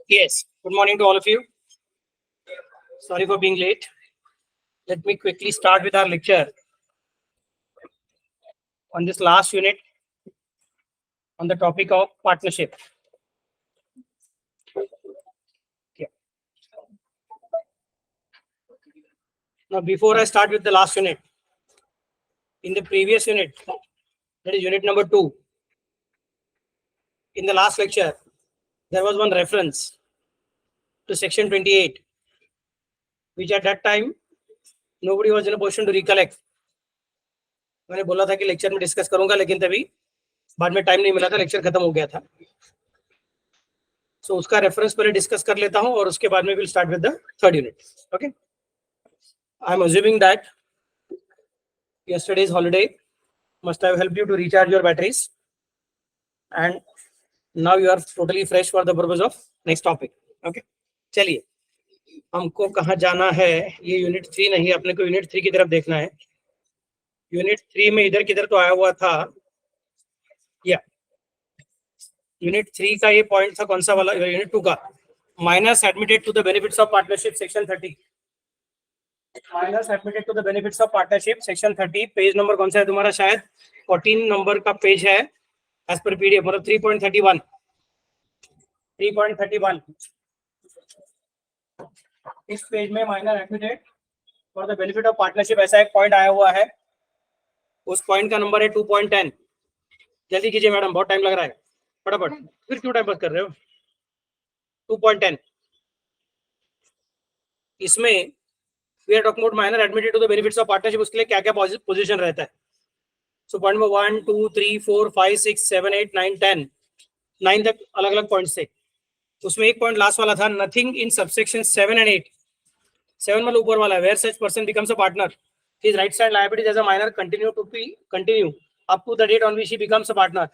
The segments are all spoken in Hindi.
Yes, good morning to all of you. Sorry for being late. Let me quickly start with our lecture on this last unit on the topic of partnership. Yeah. Now, before I start with the last unit, in the previous unit, that is unit number 2, in the last lecture, there was one reference to section 28, which at that time nobody was in a position to recollect. मैंने बोला था कि लेक्चर में डिस्कस करूंगा, लेकिन तभी बाद में टाइम नहीं मिला था, लेक्चर खत्म हो गया था. सो उसका रेफरेंस पहले डिस्कस कर लेता हूं और उसके बाद में will start with the third unit. Okay, I am assuming that yesterday's holiday must have helped you to recharge your batteries, and now you are totally fresh for the purpose of next topic. Okay, चलिए, हमको कहाँ जाना है? ये यूनिट 3 नहीं, अपने को यूनिट 3 की तरफ देखना है. यूनिट 3 में इधर किधर तो आया हुआ था. या यूनिट 3 का ये पॉइंट था, कौन सा वाला? यूनिट 2 का minus admitted to the benefits of partnership section 30. Minus admitted to the benefits of partnership section 30. Page number कौन सा है तुम्हारा? शायद 14 नंबर का पेज है एज पर पीडीएफ, मतलब 3.31. 3.31 इस पेज में minor admitted for the benefit of partnership ऐसा एक पॉइंट आया हुआ है. उस पॉइंट का नंबर है 2.10. जल्दी कीजिए मैडम, बहुत टाइम लग रहा है. फटाफट, फिर क्यों टाइम पास कर रहे हो? 2.10 इसमें we are talking about minor admitted to the benefits of partnership. उसके लिए क्या क्या पोजीशन रहता है? सो पॉइंट में 1 2 3 4 5 6 7 8 9 10 9 तक अलग अलग पॉइंट्स थे. उसमें एक पॉइंट लास्ट वाला था, नथिंग इन सबसेक्शन 7 and 8. 7 मतलब ऊपर वाला, where such person becomes a partner, his rights and liabilities as a minor continue up to the date on which he becomes a partner,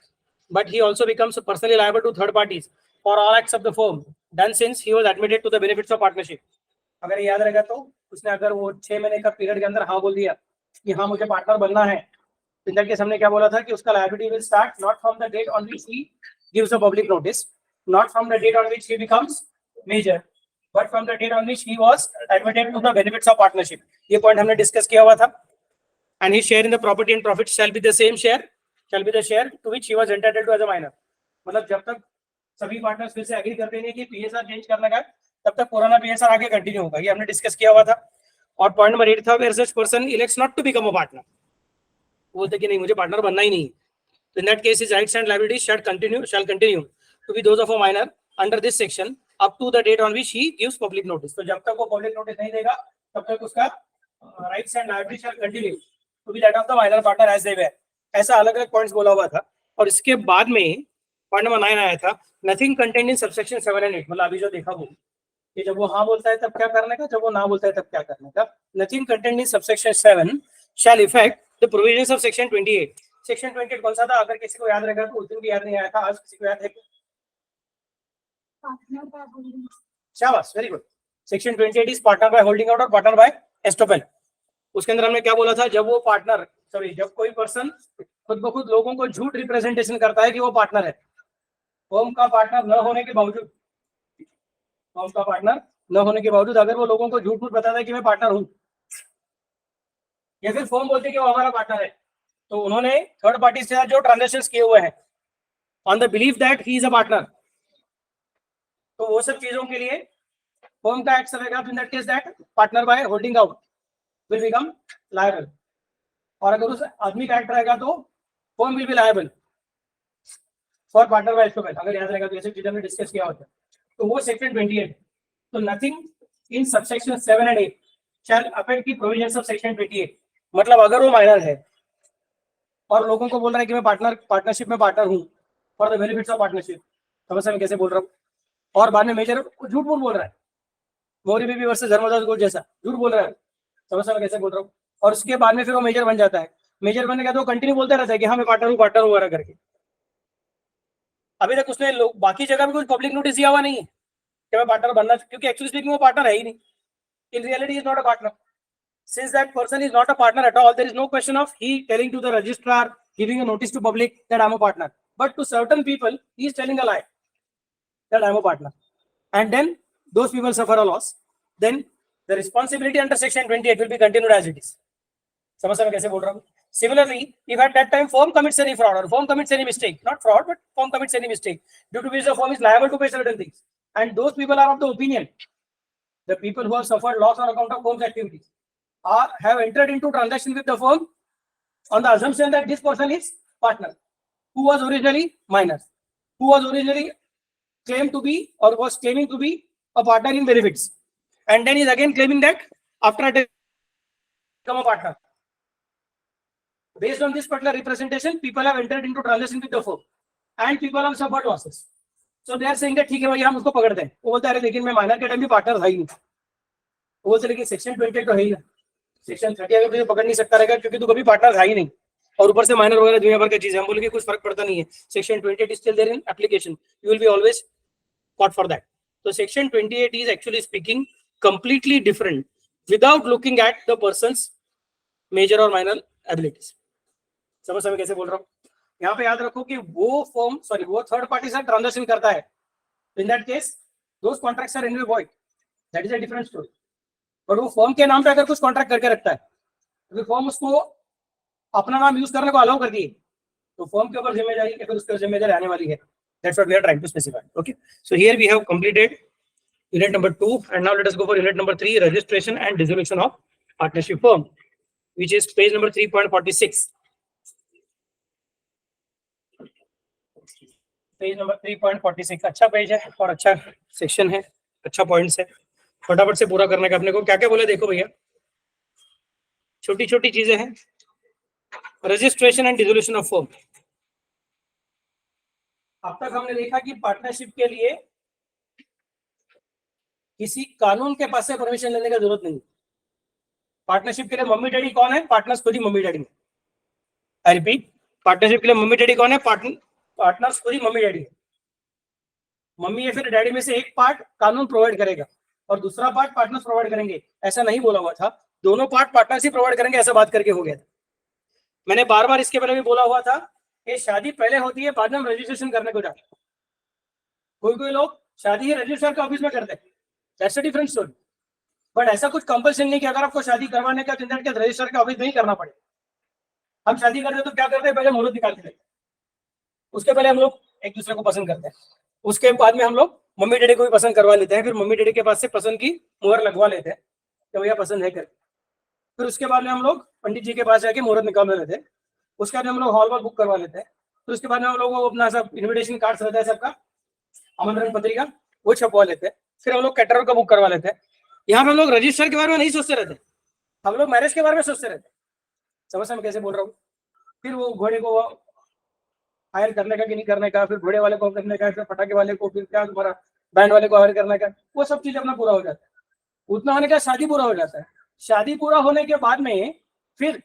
but he also becomes personally liable to third parties for all acts of the firm done since he was admitted to the benefits of partnership. अगर याद रहेगा तो उसने अगर वो 6 महीने का पीरियड के अंदर हाँ बोल दिया कि हाँ मुझे पार्टनर बनना है, पिंडर के सामने क्या बोला था कि उसका liability will start not from the date on which he gives a public notice, not from the date on which he becomes major, but from the date on which he was admitted to the benefits of partnership. ये पॉइंट हमने डिस्कस किया हुआ था. And his share in the property and profit shall be the same share, shall be the share to which he was entitled to as a minor. मतलब जब तक सभी पार्टनर्स फिर से एग्री करते हैं कि पीएसआर चेंज करना है, तब तक पुराना पीएसआर आगे कंटिन्यू होगा. ये हमने डिस्कस किया हुआ था. और पॉइंट नंबर 8 था, where such person elects not to become a partner. बोलते कि नहीं मुझे पार्टनर बनना ही नहीं, तो in that case his rights and liabilities shall continue to be those of a minor under this section up to the date on which he gives public notice. तो जब तक वो पब्लिक नोटिस नहीं देगा तब तक उसका rights and liabilities shall continue to be that of the minor partner as they were. ऐसा अलग अलग पॉइंट्स बोला हुआ था. और इसके बाद में पॉइंट नंबर 9 आया था, nothing contained in subsection 7 and 8. मतलब अभी जो देखा वो कि जब वो हाँ बोलता है तब क्या करने का, जब वो ना बोलता है तब क्या करने का. Nothing contained in subsection 7 shall effect the provisions of section 28. Section 28 कौन सा था? अगर किसी को याद रहेगा तो उस दिन भी याद नहीं आया था, आज किसी को याद है? शाबाश, very good. Section 28 is partner by holding out और पार्टनर बाय एस्टोपेल. उसके अंदर हमने क्या बोला था? जब वो पार्टनर जब कोई पर्सन खुद ब खुद लोगों को झूठ रिप्रेजेंटेशन करता है कि वो पार्टनर है, फर्म का पार्टनर न होने के बावजूद, फर्म का पार्टनर न होने के बावजूद अगर वो लोगों को झूठ मूठ बताता है कि मैं पार्टनर हूं, या फिर फर्म बोलते कि वो हमारा पार्टनर है, तो उन्होंने थर्ड पार्टी से जो ट्रांजेक्शंस किए हुए हैं on the belief that he is a partner, तो वो सब चीजों के लिए फर्म का एक्ट रहेगा. In that case that partner by holding out will become liable. और अगर उस आदमी का एक्ट रहेगा तो firm will be liable for partner by estoppel. अगर याद रहेगा तो ऐसे चीजें हमने डिस्कस किया होता है. तो वो सेक्शन 28. तो nothing in subsection 7 and 8 shall affect the provisions of section 28. मतलब अगर वो माइनर है और लोगों को बोल रहा है कि मैं पार्टनरशिप में पार्टनर हूं for the benefits of partnership, समझ में कैसे बोल रहा हूं, और बाद में मेजर झूठ बोल रहा है, मोरी बेबी वर्सेस धर्मदास गोड जैसा झूठ बोल रहा है, समझ में कैसे बोल रहा हूं, और उसके बाद में फिर वो मेजर बन जाता है. मेजर बनने का तो कंटिन्यू बोलता रहता है कि हाँ मैं पार्टनर हूं वगैरह करके. अभी तक उसने बाकी जगह भी कुछ पब्लिक नोटिस दिया हुआ नहीं है कि मैं पार्टनर बनना, क्योंकि एक्चुअली स्पीकिंग वो पार्टनर है ही नहीं. In reality is not a partner. Since that person is not a partner at all, there is no question of he telling to the registrar, giving a notice to public that I'm a partner. But to certain people, he is telling a lie. that I am a partner, and then those people suffer a loss, then the responsibility under section 28 will be continued as it is. समझ में कैसे बोल रहा हूँ? Similarly, if at that time firm commits any fraud or firm commits any mistake, not fraud but firm commits any mistake, due to which the firm is liable to pay certain things, and those people are of the opinion, the people who have suffered loss on account of firm's activities have entered into transaction with the firm on the assumption that this person is partner, who was originally minor, who was originally claimed to be or was claiming to be a partner in benefits, and then is again claiming that after I become a partner. Based on this particular representation, people have entered into transaction with the firm and people have suffered losses. So they are saying that ठीक है भाई हम उसको पकड़ दें. वो बोलता है लेकिन मैं माइनर के टाइम भी पार्टनर था ही नहीं. वो बोलते लेकिन सेक्शन 28 तो है ही ना. सेक्शन 30 अगर तुझे पकड़ नहीं सकता रहेगा क्योंकि तू कभी पार्टनर था ही नहीं. और ऊपर से माइनर वगैरह दुनिया भर की चीजें हम बोलेंगे कुछ फर्क पड़ता नहीं है. Section 28 is still there in application. You will be always caught for that. So section 28 is actually speaking completely different without looking at the person's major or minor abilities. समझ कैसे बोल रहा हूँ? यहाँ पे याद रखो कि वो थर्ड पार्टी से ट्रांजैक्शन करता है. In that case those contracts are anyway void. That is a different story. But वो फर्म के नाम पे अगर कुछ कॉन्ट्रैक्ट करके रखता है, तो फर्म उसको अपना नाम यूज करने को अलाउ कर दिए, तो फर्म के ऊपर जिम्मेदारी या फिर उसके जिम्मेदारी आने वाली है. That's what we are trying to specify. Okay, so here we have completed unit number 2 and now let us go for unit number 3, registration and dissolution of partnership firm, which is page number 3.46. Page number 3.46 अच्छा पेज है और अच्छा सेक्शन है, अच्छा पॉइंट्स है. फटाफट से पूरा करने का अपने को. क्या क्या बोले देखो भैया, छोटी छोटी चीजें हैं. Registration and dissolution of firm. अब तक हमने देखा कि पार्टनरशिप के लिए किसी कानून के पास से परमिशन लेने की जरूरत नहीं. पार्टनरशिप के लिए मम्मी डैडी कौन है? पार्टनर्स खुद ही mummy daddy. I repeat, partnership के लिए मम्मी डैडी कौन है? पार्टनर्स खुद ही मम्मी डैडी. मम्मी या फिर डैडी में से एक पार्ट कानून प्रोवाइड करेगा और दूसरा पार्ट पार्टनर्स प्रोवाइड करेंगे. ऐसा नहीं बोला हुआ था दोनों पार्ट पार्टनर्स ही प्रोवाइड करेंगे, ऐसा बात करके हो गया था. मैंने बार बार इसके पहले भी बोला हुआ था कि शादी पहले होती है, बाद में हम रजिस्ट्रेशन करने को जाते हैं. कोई लोग शादी ही रजिस्ट्रार के ऑफिस में करते हैं. That's a different story. But ऐसा कुछ कंपल्सन नहीं कि अगर आपको शादी करवाने का चिंता के रजिस्ट्रार के ऑफिस में ही करना पड़े. हम शादी करते तो क्या करते हैं? पहले मुहूर्त निकालते हैं, उसके पहले हम लोग एक दूसरे को पसंद करते हैं, उसके बाद में हम लोग मम्मी डैडी को भी पसंद करवा लेते हैं, फिर मम्मी डैडी के पास से पसंद की मुहर लगवा लेते हैं कि भैया पसंद है करके. फिर उसके बाद में हम लोग पंडित जी के पास जाके मुहूर्त निकाल लेते हैं. उसके बाद हम लोग हॉल वॉल बुक करवा लेते हैं. फिर उसके बाद में हम लोग अपना सब इन्विटेशन कार्ड्स रहता है सबका, आमंत्रण पत्रिका, वो छपवा लेते हैं. फिर हम लोग कैटरर का बुक करवा लेते हैं. यहाँ पे हम लोग रजिस्टर के बारे में नहीं सोचते रहते, हम लोग मैरिज के बारे में सोचते रहते. समझ में कैसे बोल रहा हूँ? फिर वो घोड़े को हायर करने का कि नहीं करने का, फिर घोड़े वाले को करने का, फिर पटाखे वाले को, फिर क्या तुम्हारा बैंड वाले को हायर करने का, वो सब चीज अपना पूरा हो जाता है. उतना होने का शादी पूरा हो जाता है. शादी पूरा होने के बाद में फिर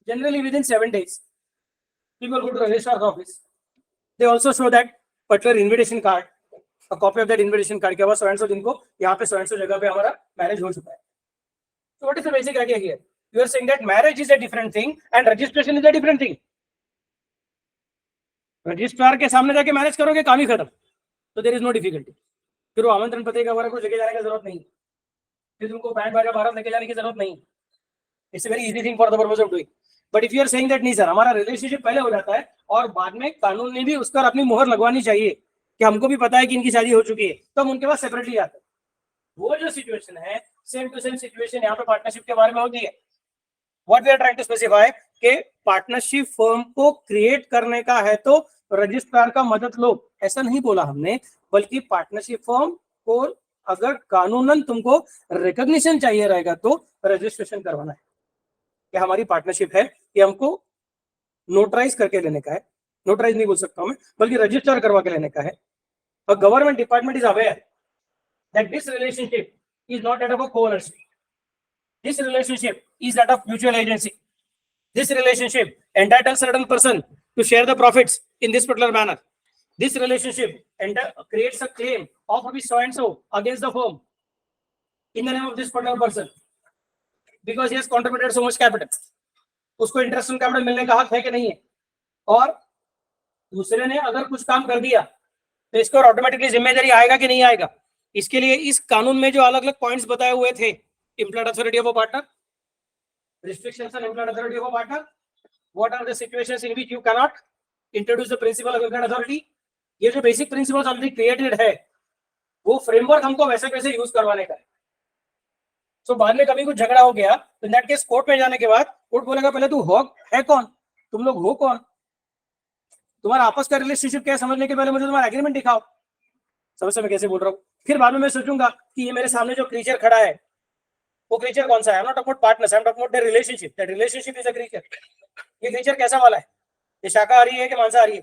generally with in 7 days people go to registrar's office. They also show that particular invitation card, a copy of that invitation card. क्या हुआ? so and so दिन को यहाँ पे so and so जगह पे हमारा मैरिज हो चुका है. So what is the basic idea here? You are saying that marriage is a different thing and registration is a different thing. Registrar के सामने जाके मैरिज करोगे, काम ही खत्म. तो देयर इज नो डिफिकल्टी. फिर वो आमंत्रण पत्रिका वगैरह को लेके जाने की जरूरत नहीं, फिर तुमको बैंड बाजा भारत लेके जाने की जरूरत नहीं. It's a very easy thing for the purpose of doing. But if you are saying that नहीं सर, हमारा रिलेशनशिप पहले हो जाता है और बाद में कानून ने भी उस पर अपनी मोहर लगवानी चाहिए कि हमको भी पता है कि इनकी शादी हो चुकी है, तो हम उनके पास सेपरेटली आते हैं. वो जो सिचुएशन है सेम टू सेम सिचुएशन यहाँ पे पार्टनरशिप के बारे में होती है. What we are trying to specify कि पार्टनरशिप फर्म को क्रिएट करने का है तो रजिस्ट्रार का मदद लो, ऐसा नहीं बोला हमने, बल्कि पार्टनरशिप फर्म को अगर कानूनन तुमको रिकॉग्निशन चाहिए रहेगा तो रजिस्ट्रेशन करवाना है कि हमारी पार्टनरशिप है, कि हमको नोटराइज करके लेने का है. नोटराइज नहीं बोल सकता हूं मैं, बल्कि रजिस्टर करवा के लेने का है. और government department is aware that this relationship is not that of a co-ownership. This relationship is that of mutual agency. This relationship entitles certain person to share the profits in this particular manner. This relationship creates a claim of rupees so and so against the firm in the name of this particular person because he has contributed so much capital. उसको इंटरेस्ट ऑन कैपिटल मिलने का हक है कि नहीं है. और दूसरे ने अगर कुछ काम कर दिया तो इसको ऑटोमेटिकली जिम्मेदारी आएगा कि नहीं आएगा? इसके लिए इस कानून में जो अलग अलग पॉइंट्स बताए हुए थे, employed authority of a partner, restrictions on employed authority of a partner, what are the situations in which you cannot introduce the principle of employed authority, ये जो बेसिक प्रिंसिपल्स ऑलरेडी क्रिएटेड है वो फ्रेमवर्क हमको वैसे कैसे यूज करवाने का है। सो बाद में कभी कुछ झगड़ा हो गया तो इन दैट केस कोर्ट में जाने के बाद कोर्ट बोलेगा पहले तू हो है कौन, तुम लोग हो कौन, तुम्हारा आपस का रिलेशनशिप क्या है समझने के पहले मुझे तुम्हारा एग्रीमेंट दिखाओ। समझ मैं कैसे बोल रहा हूँ? फिर बाद में मैं सोचूंगा कि ये मेरे सामने जो क्रीचर खड़ा है वो क्रीचर कौन सा है? आई am not about partners, I am talking about the relationship, that relationship is a creature. ये क्रीचर कैसा वाला है? ये शाकाहारी है कि मांसाहारी है?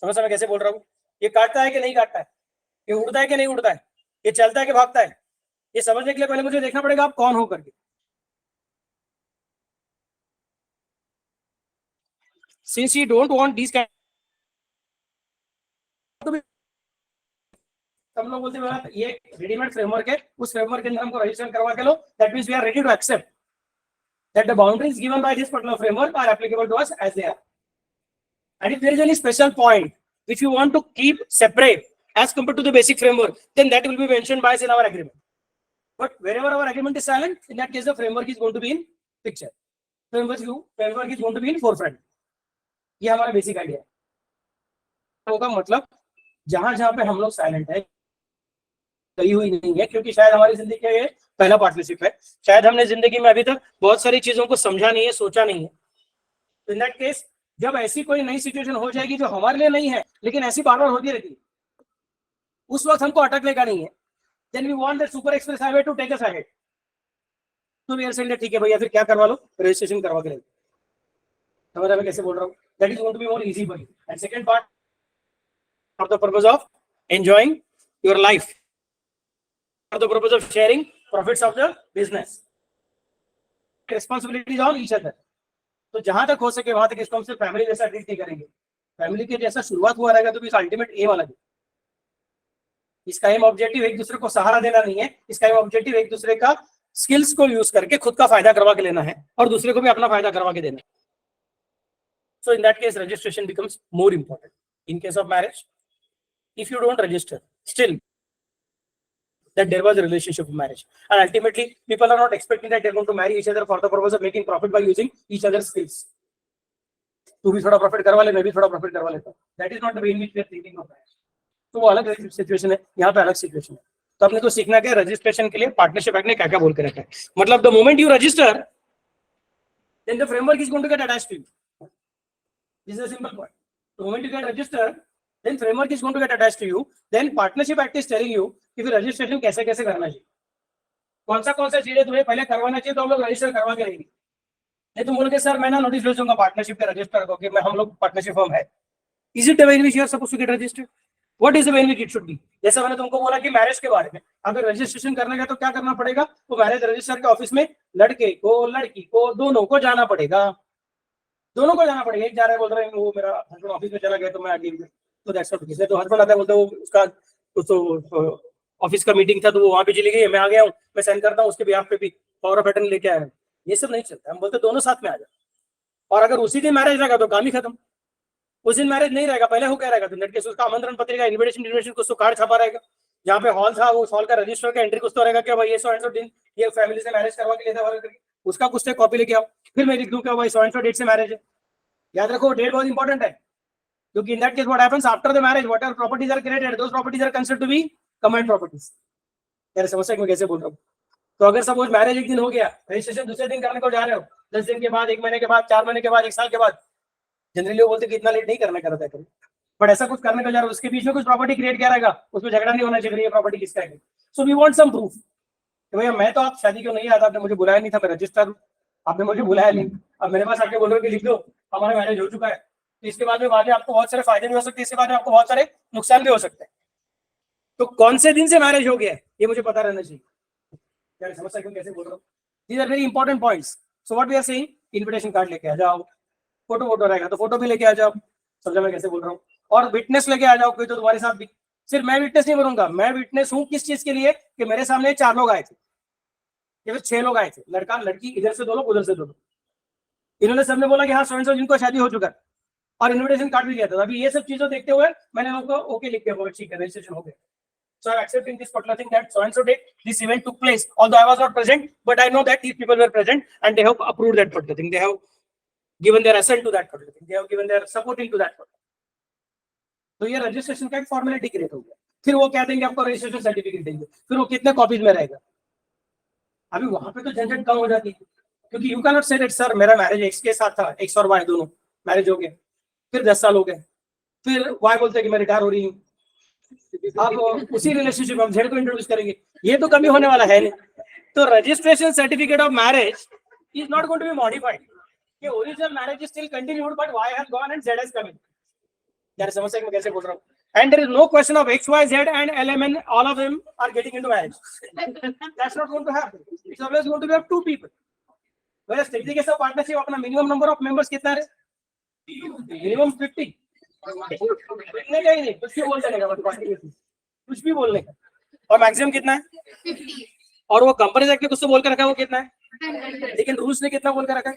समझ मैं कैसे बोल रहा हूँ? ये काटता है कि नहीं काटता है? ये उड़ता है कि नहीं उड़ता है? ये चलता है कि भागता है? ये समझने के लिए पहले मुझे देखना पड़ेगा आप कौन हो करके। Since you don't want this kind, सब लोग बोलते हैं ये रेडीमेड फ्रेमवर्क है, उस फ्रेमवर्क के अंदर हमको रजिस्टर करवा के लो, that means we are ready to accept that the boundaries given by this particular framework are applicable to us as they are. And if there is any special point which you want to keep separate as compared to the basic framework, then that will be mentioned by us in our agreement. But wherever our agreement is silent, in that case the framework is going to be in picture. Framework is going to be in forefront. ये हमारा बेसिक आइडिया है। होगा मतलब जहां जहां पे हम लोग साइलेंट है कही हुई नहीं है, क्योंकि शायद हमारी जिंदगी का ये पहला पार्टनरशिप है, शायद हमने जिंदगी में अभी तक बहुत सारी चीजों को समझा नहीं है, सोचा नहीं है। तो इन दैट केस जब ऐसी कोई नई सिचुएशन हो जाएगी जो हमारे लिए नहीं है लेकिन ऐसी बार बार होती रहती है, उस वक्त हमको अटकने का नहीं है। Then we want that super express highway to take us ahead. तो वी आर सेइंग ठीक है भैया फिर क्या करवा लो, रजिस्ट्रेशन करवा के ले। समझ रहे मैं कैसे बोल रहा हूँ? That is going to be more easy for you. And second part for the purpose of enjoying your life, for the purpose of sharing profits of the business, responsibilities on each other. तो जहां तक हो सके वहां तक इसको हम सिर्फ फैमिली जैसा ट्रीट नहीं करेंगे। फैमिली के जैसा शुरुआत हुआ रहेगा तो भी इसका अल्टीमेट एम अलग है। इसका एम ऑब्जेक्टिव एक दूसरे को सहारा देना नहीं है, इसका एम ऑब्जेक्टिव एक दूसरे का स्किल्स को यूज करके खुद का फायदा करवा के लेना है और दूसरे को भी अपना फायदा करवा के देना है। So in that case registration becomes more important. In case of marriage if you don't register still that there was a relationship of marriage, and ultimately people are not expecting that they're going to marry each other for the purpose of making profit by using each other's skills. तू भी थोड़ा प्रॉफिट करवा ले, मैं भी थोड़ा प्रॉफिट करवा लेता हूँ। That is not the way in which we are thinking of marriage. तो वो अलग सिचुएशन है, यहाँ पे अलग सिचुएशन है। तो आपने तो सीखना क्या, रजिस्ट्रेशन के लिए पार्टनरशिप एक्ट ने क्या क्या बोल के रखा है। मतलब the moment you register then the framework is going to get attached to you. This is a simple point. The moment you get register then framework is going to get attached to you, then partnership act is telling you कि फिर रजिस्ट्रेशन कैसे कैसे करना चाहिए, कौन सा चीजें तुम्हें पहले करवाना चाहिए तो हम लोग रजिस्टर करवा के रहेंगे। नहीं तुम बोलोगे सर मैं ना नोटिस भेज दूंगा पार्टनरशिप का रजिस्टर को कि मैं हम लोग पार्टनरशिप फर्म है। Is it the way in which you are supposed to get registered? What is the way in which it should be? जैसा मैंने तुमको बोला कि मैरिज के बारे में अगर रजिस्ट्रेशन करने का तो क्या करना पड़ेगा, तो मैरिज रजिस्टर के ऑफिस में लड़के को लड़की को दोनों को जाना पड़ेगा, दोनों को जाना पड़ेगा। एक जा रहा है बोल रहे हैं वो मेरा हस्बैंड ऑफिस में चला गया तो मैं आगे, तो दैट्स नॉट किसी तो हस्बैंड आता है बोलते वो उसका कुछ तो ऑफिस का मीटिंग था तो वो वहां पे चली गई, मैं आ गया हूँ, मैं साइन करता हूँ उसके बिहाफ पे भी पावर ऑफ अटर्नी लेके आया। ये सब नहीं चलता, हम बोलते दोनों साथ में आ जाए। और अगर उसी दिन मैरिज रहेगा तो काम ही खत्म। उस दिन मैरिज नहीं रहेगा, पहले हो क्या रहेगा, तो नेट केस उसका आमंत्रण पत्रिका इन्विटेशन कुछ तो कार्ड छपा रहेगा, जहाँ पे हॉल था वो हॉल का रजिस्टर का एंट्री कुछ तो रहेगा क्या भाई ये 100 दिन ये फैमिली से मैरिज करवा के लेता है, उसका कुछ तो कॉपी लेके आओ। फिर मैं लिख दूं क्या भाई 100 डेट से मैरिज है। याद रखो डेट बहुत इंपॉर्टेंट है, क्योंकि in that case what happens after the marriage whatever properties are created those properties are considered to be common properties. यार समझ मैं कैसे बोल रहा हूँ? तो अगर सपोज मैरिज एक दिन हो गया, रजिस्ट्रेशन दूसरे दिन करने को जा रहे हो, 10 दिन के बाद, 1 महीने के बाद, 4 महीने के बाद, 1 साल के बाद, जनरली वो बोलते कि इतना लेट नहीं करना करता है, बट ऐसा कुछ करने को जा रहा है, उसके बीच में कुछ प्रॉपर्टी क्रिएट किया रहेगा, उसमें झगड़ा नहीं होना चाहिए प्रॉपर्टी किसका है। So we want some proof कि भैया मैं तो आप शादी क्यों नहीं आया, आपने मुझे बुलाया नहीं था, मैं रजिस्टर हूँ, आपने मुझे बुलाया नहीं, अब मेरे पास आके बोल रहे हो कि लिख दो हमारा मैरिज हो चुका है। तो इसके बाद में आपको बहुत सारे फायदे भी हो सकते हैं, इसके बाद में आपको बहुत सारे नुकसान भी हो सकते हैं। तो कौन से दिन से मैरिज हो गया ये मुझे पता रहना चाहिए। क्या समझ सकते कैसे बोल रहा हूँ? These are very important points. So what we are saying, invitation card लेके आ जाओ, फोटो रहेगा तो फोटो भी लेके आ जाओ। समझा मैं कैसे बोल रहा हूँ? और विटनेस लेके आ जाओ कोई तो तुम्हारे साथ भी। सिर्फ मैं विटनेस नहीं बनूंगा, मैं विटनेस हूँ किस चीज के लिए कि मेरे सामने 4 लोग आए थे या फिर 6 लोग आए थे, लड़का लड़की, इधर से 2 लोग उधर से 2 लोग, इन्होंने सबने बोला कि हाँ सो एंड सो जिनको शादी हो चुका है। और इन्विटेशन कार्ड भी दिया था। अभी ये सब चीजों देखते हुए मैंने उनको ओके लिख दिया, ठीक है रजिस्ट्रेशन हो गया। So I'm accepting this particular thing that so and so date this event took place. Although I was not present, but I know that these people were present and they have approved that particular thing. They have given their assent to that particular thing. They have given their supporting to that particular. तो ये रजिस्ट्रेशन का एक फॉर्मेलिटी क्रिएट हो गया। फिर वो क्या देंगे आपको, रजिस्ट्रेशन सर्टिफिकेट देंगे, फिर वो कितने कॉपीज में रहेगा। अभी वहां पे तो झंझट कम हो जाती है, क्योंकि you can not say that sir मेरा मैरिज एक्स के साथ था, एक्स और वाई दोनों मैरिज हो गए, फिर 10 साल हो गए, फिर वाई बोलते हैं कि मैं रिटायर हो रही हूँ, आप उसी रिलेशनशिप में जेड को इंट्रोड्यूस करेंगे, ये तो कभी होने वाला है नहीं। तो registration certificate of marriage is not going to be modified, कि original marriage is still continued but Y has gone and Z has come in. यार समझ मैं कैसे बोल रहा हूँ। And there is no question of X, Y, Z and LMN, all of them are getting into marriage. That's not going to happen. It's always going to be of two people. Whereas technical सब partnership अपना minimum number of members कितना है? Minimum 50. इतने का ही नहीं, कुछ भी बोल देगा, कुछ भी बोलने का। और मैक्सिमम कितना है? 50. और वो कंपनी एक्ट में कुछ तो बोल कर रखा है, वो कितना है? लेकिन रूल्स ने कितना बोल कर रखा है?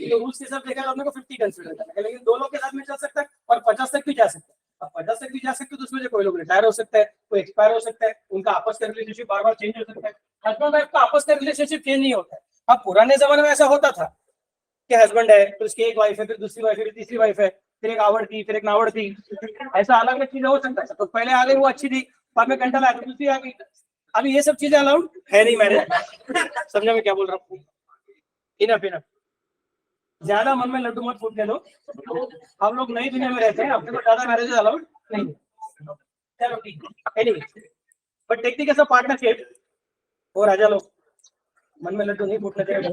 तो रूल्स के साथ देखा आपने को 50 कंसीडर करना है, लेकिन दो लोग के साथ में चल सकता है और 50 तक भी जा सकता है। अब 50 तक भी जा सकते तो उसमें से कोई लोग रिटायर हो सकता है, कोई एक्सपायर हो सकता है, उनका आपस का रिलेशनशिप बार बार चेंज हो सकता है। हस्बैंड वाइफ का आपस का रिलेशनशिप चेंज नहीं होता है। अब पुराने जमाने में ऐसा होता था कि हस्बैंड है, फिर उसकी एक वाइफ है, फिर दूसरी वाइफ है, फिर तीसरी वाइफ है, फिर एक आवड़ती, फिर एक नावड़ती, ऐसा अलग अलग चीजें हो सकता है। तो पहले आ गई वो अच्छी थी, बाद में कंटल आया, दूसरी आ गई। अभी ये सब चीजें अलाउड है नहीं मैरिज। समझा मैं क्या बोल रहा हूँ? इनफ इनफ, ज्यादा मन में लड्डू मत फूटने दो। हम लोग नई दुनिया में रहते हैं, अपने को ज्यादा मैरिज अलाउड नहीं। चलो ठीक है, एनीवे बट टेक्निक ऐसा पार्टनरशिप और राजा लोग मन में लड्डू नहीं फूटने चाहिए।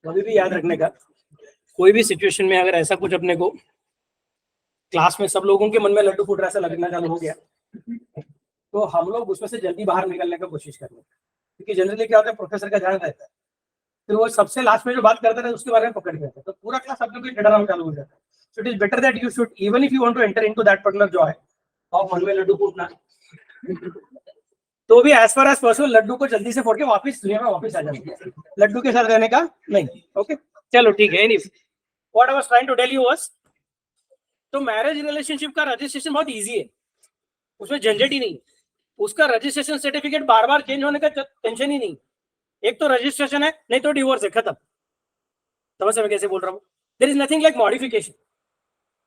कभी भी याद रखने का, कोई भी सिचुएशन में अगर ऐसा कुछ अपने को क्लास में सब लोगों के मन में लड्डू फूट रहा ऐसा लगना चालू हो गया, तो हम लोग उसमें से जल्दी बाहर निकलने का कोशिश करेंगे। क्योंकि जनरली क्या होता है, प्रोफेसर का ध्यान रहता है, फिर वो सबसे लास्ट में जो बात करता है उसके बारे में पकड़ लेता है, तो पूरा क्लास अपने को डराना चालू हो जाता है। So it is better that you should, even if you want to enter into that particular joy of मन में लड्डू फूटना, तो भी एज फार एज पॉसिबल लड्डू को जल्दी से फोड़ के वापस दुनिया में वापस आ जाए, लड्डू के साथ रहने का नहीं। ओके चलो ठीक है। Anyway what I was trying to tell you was, तो मैरिज रिलेशनशिप का रजिस्ट्रेशन बहुत इजी है, उसमें झंझट ही नहीं। उसका रजिस्ट्रेशन सर्टिफिकेट बार बार चेंज होने का टेंशन ही नहीं। एक तो रजिस्ट्रेशन है, नहीं तो डिवोर्स है, खत्म। समझ मैं कैसे बोल रहा हूँ? There is nothing like modification,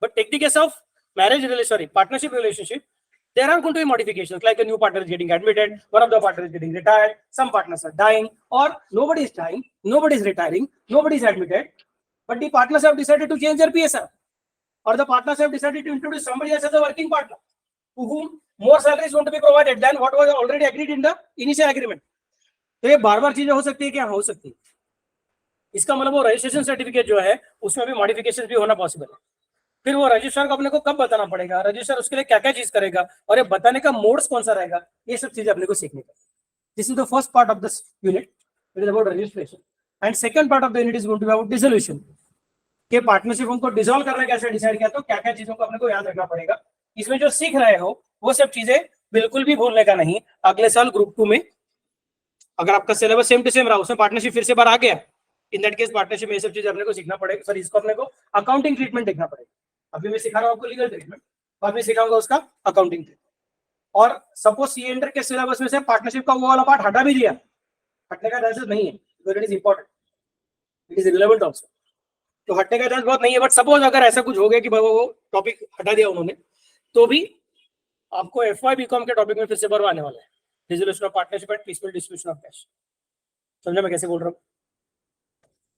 but take the case of marriage relation, partnership relationship, there are going to be modifications, like a new partner is getting admitted, one of the partners is getting retired, some partners are dying, or nobody is dying, nobody is retiring, nobody is admitted, but the partners have decided to change their PSR, or the partners have decided to introduce somebody else as a working partner, to whom more salary is going to be provided than what was already agreed in the initial agreement. तो ये बार बार चीजें हो सकती है, क्या हो सकती है? इसका मतलब वो रजिस्ट्रेशन सर्टिफिकेट जो है उसमें भी मॉडिफिकेशन भी होना पॉसिबल है। फिर वो रजिस्ट्रार को अपने को कब बताना पड़ेगा, रजिस्ट्रार उसके लिए क्या क्या चीज करेगा, और ये बताने का मोड्स कौन सा रहेगा, ये सब चीजें अपने को सीखने का। This is the first part of this unit, it is about registration. And second part of the unit is going to be about dissolution, के पार्टनरशिप को डिसॉल्व करना कैसे डिसाइड किया, तो क्या क्या चीजों को अपने को याद रखना पड़ेगा। इसमें जो सीख रहे हो वो सब चीजें बिल्कुल भी भूलने का नहीं। अगले साल ग्रुप 2 में अगर आपका सिलेबस सेम टू सेम रहा, उसमें पार्टनरशिप फिर से बार आ गया, इन दैट केस पार्टनरशिप में ये सब चीजें अपने को सीखना पड़ेगा। सर इसको अपने को अकाउंटिंग ट्रीटमेंट देखना पड़ेगा। अभी मैं सिखा रहा हूँ आपको लीगल ट्रीटमेंट, बाद में सिखाऊंगा उसका अकाउंटिंग ट्रीटमेंट। और सपोज सी एंटर के सिलेबस में से पार्टनरशिप का वो वाला पार्ट हटा भी दिया, हटने का चांसेस नहीं है, it is important, it is relevant also, तो हटने का चांस बहुत नहीं है। बट सपोज अगर ऐसा कुछ हो गया कि वो टॉपिक हटा दिया उन्होंने, तो भी आपको FY BCom के टॉपिक में फिर से भरवाने वाला है, dissolution of partnership and peaceful distribution of cash. समझा मैं कैसे बोल रहा हूँ?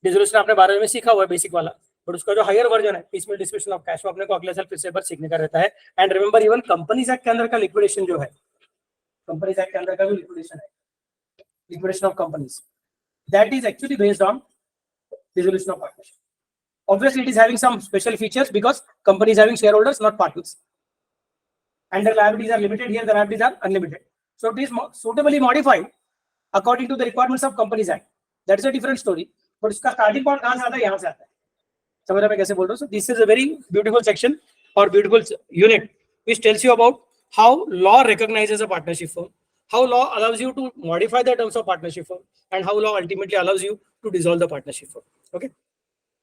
डिसोल्यूशन आपने 12वीं में सीखा हुआ है बेसिक वाला, बट उसका जो हायर वर्जन है पीसफुल डिस्ट्रीब्यूशन ऑफ कैश, वो अपने को अगले साल फिर से बार सीखने का रहता है। And remember even companies act के अंदर का लिक्विडेशन जो है, कंपनीज एक्ट के अंदर का भी लिक्विडेशन है, liquidation of companies, that is actually based on dissolution of partnership. Obviously, it is having some special features because company is having shareholders, not partners, and the liabilities are limited. Here, the liabilities are unlimited. So, it is suitably modified according to the requirements of Companies Act. That is a different story. But उसका starting point कहाँ से आता है? यहाँ से आता है। समझ रहे मैं कैसे बोल रहा हूँ? So, this is a very beautiful section or beautiful unit which tells you about how law recognizes a partnership firm, how law allows you to modify the terms of partnership firm, and how law ultimately allows you to dissolve the partnership firm. Okay.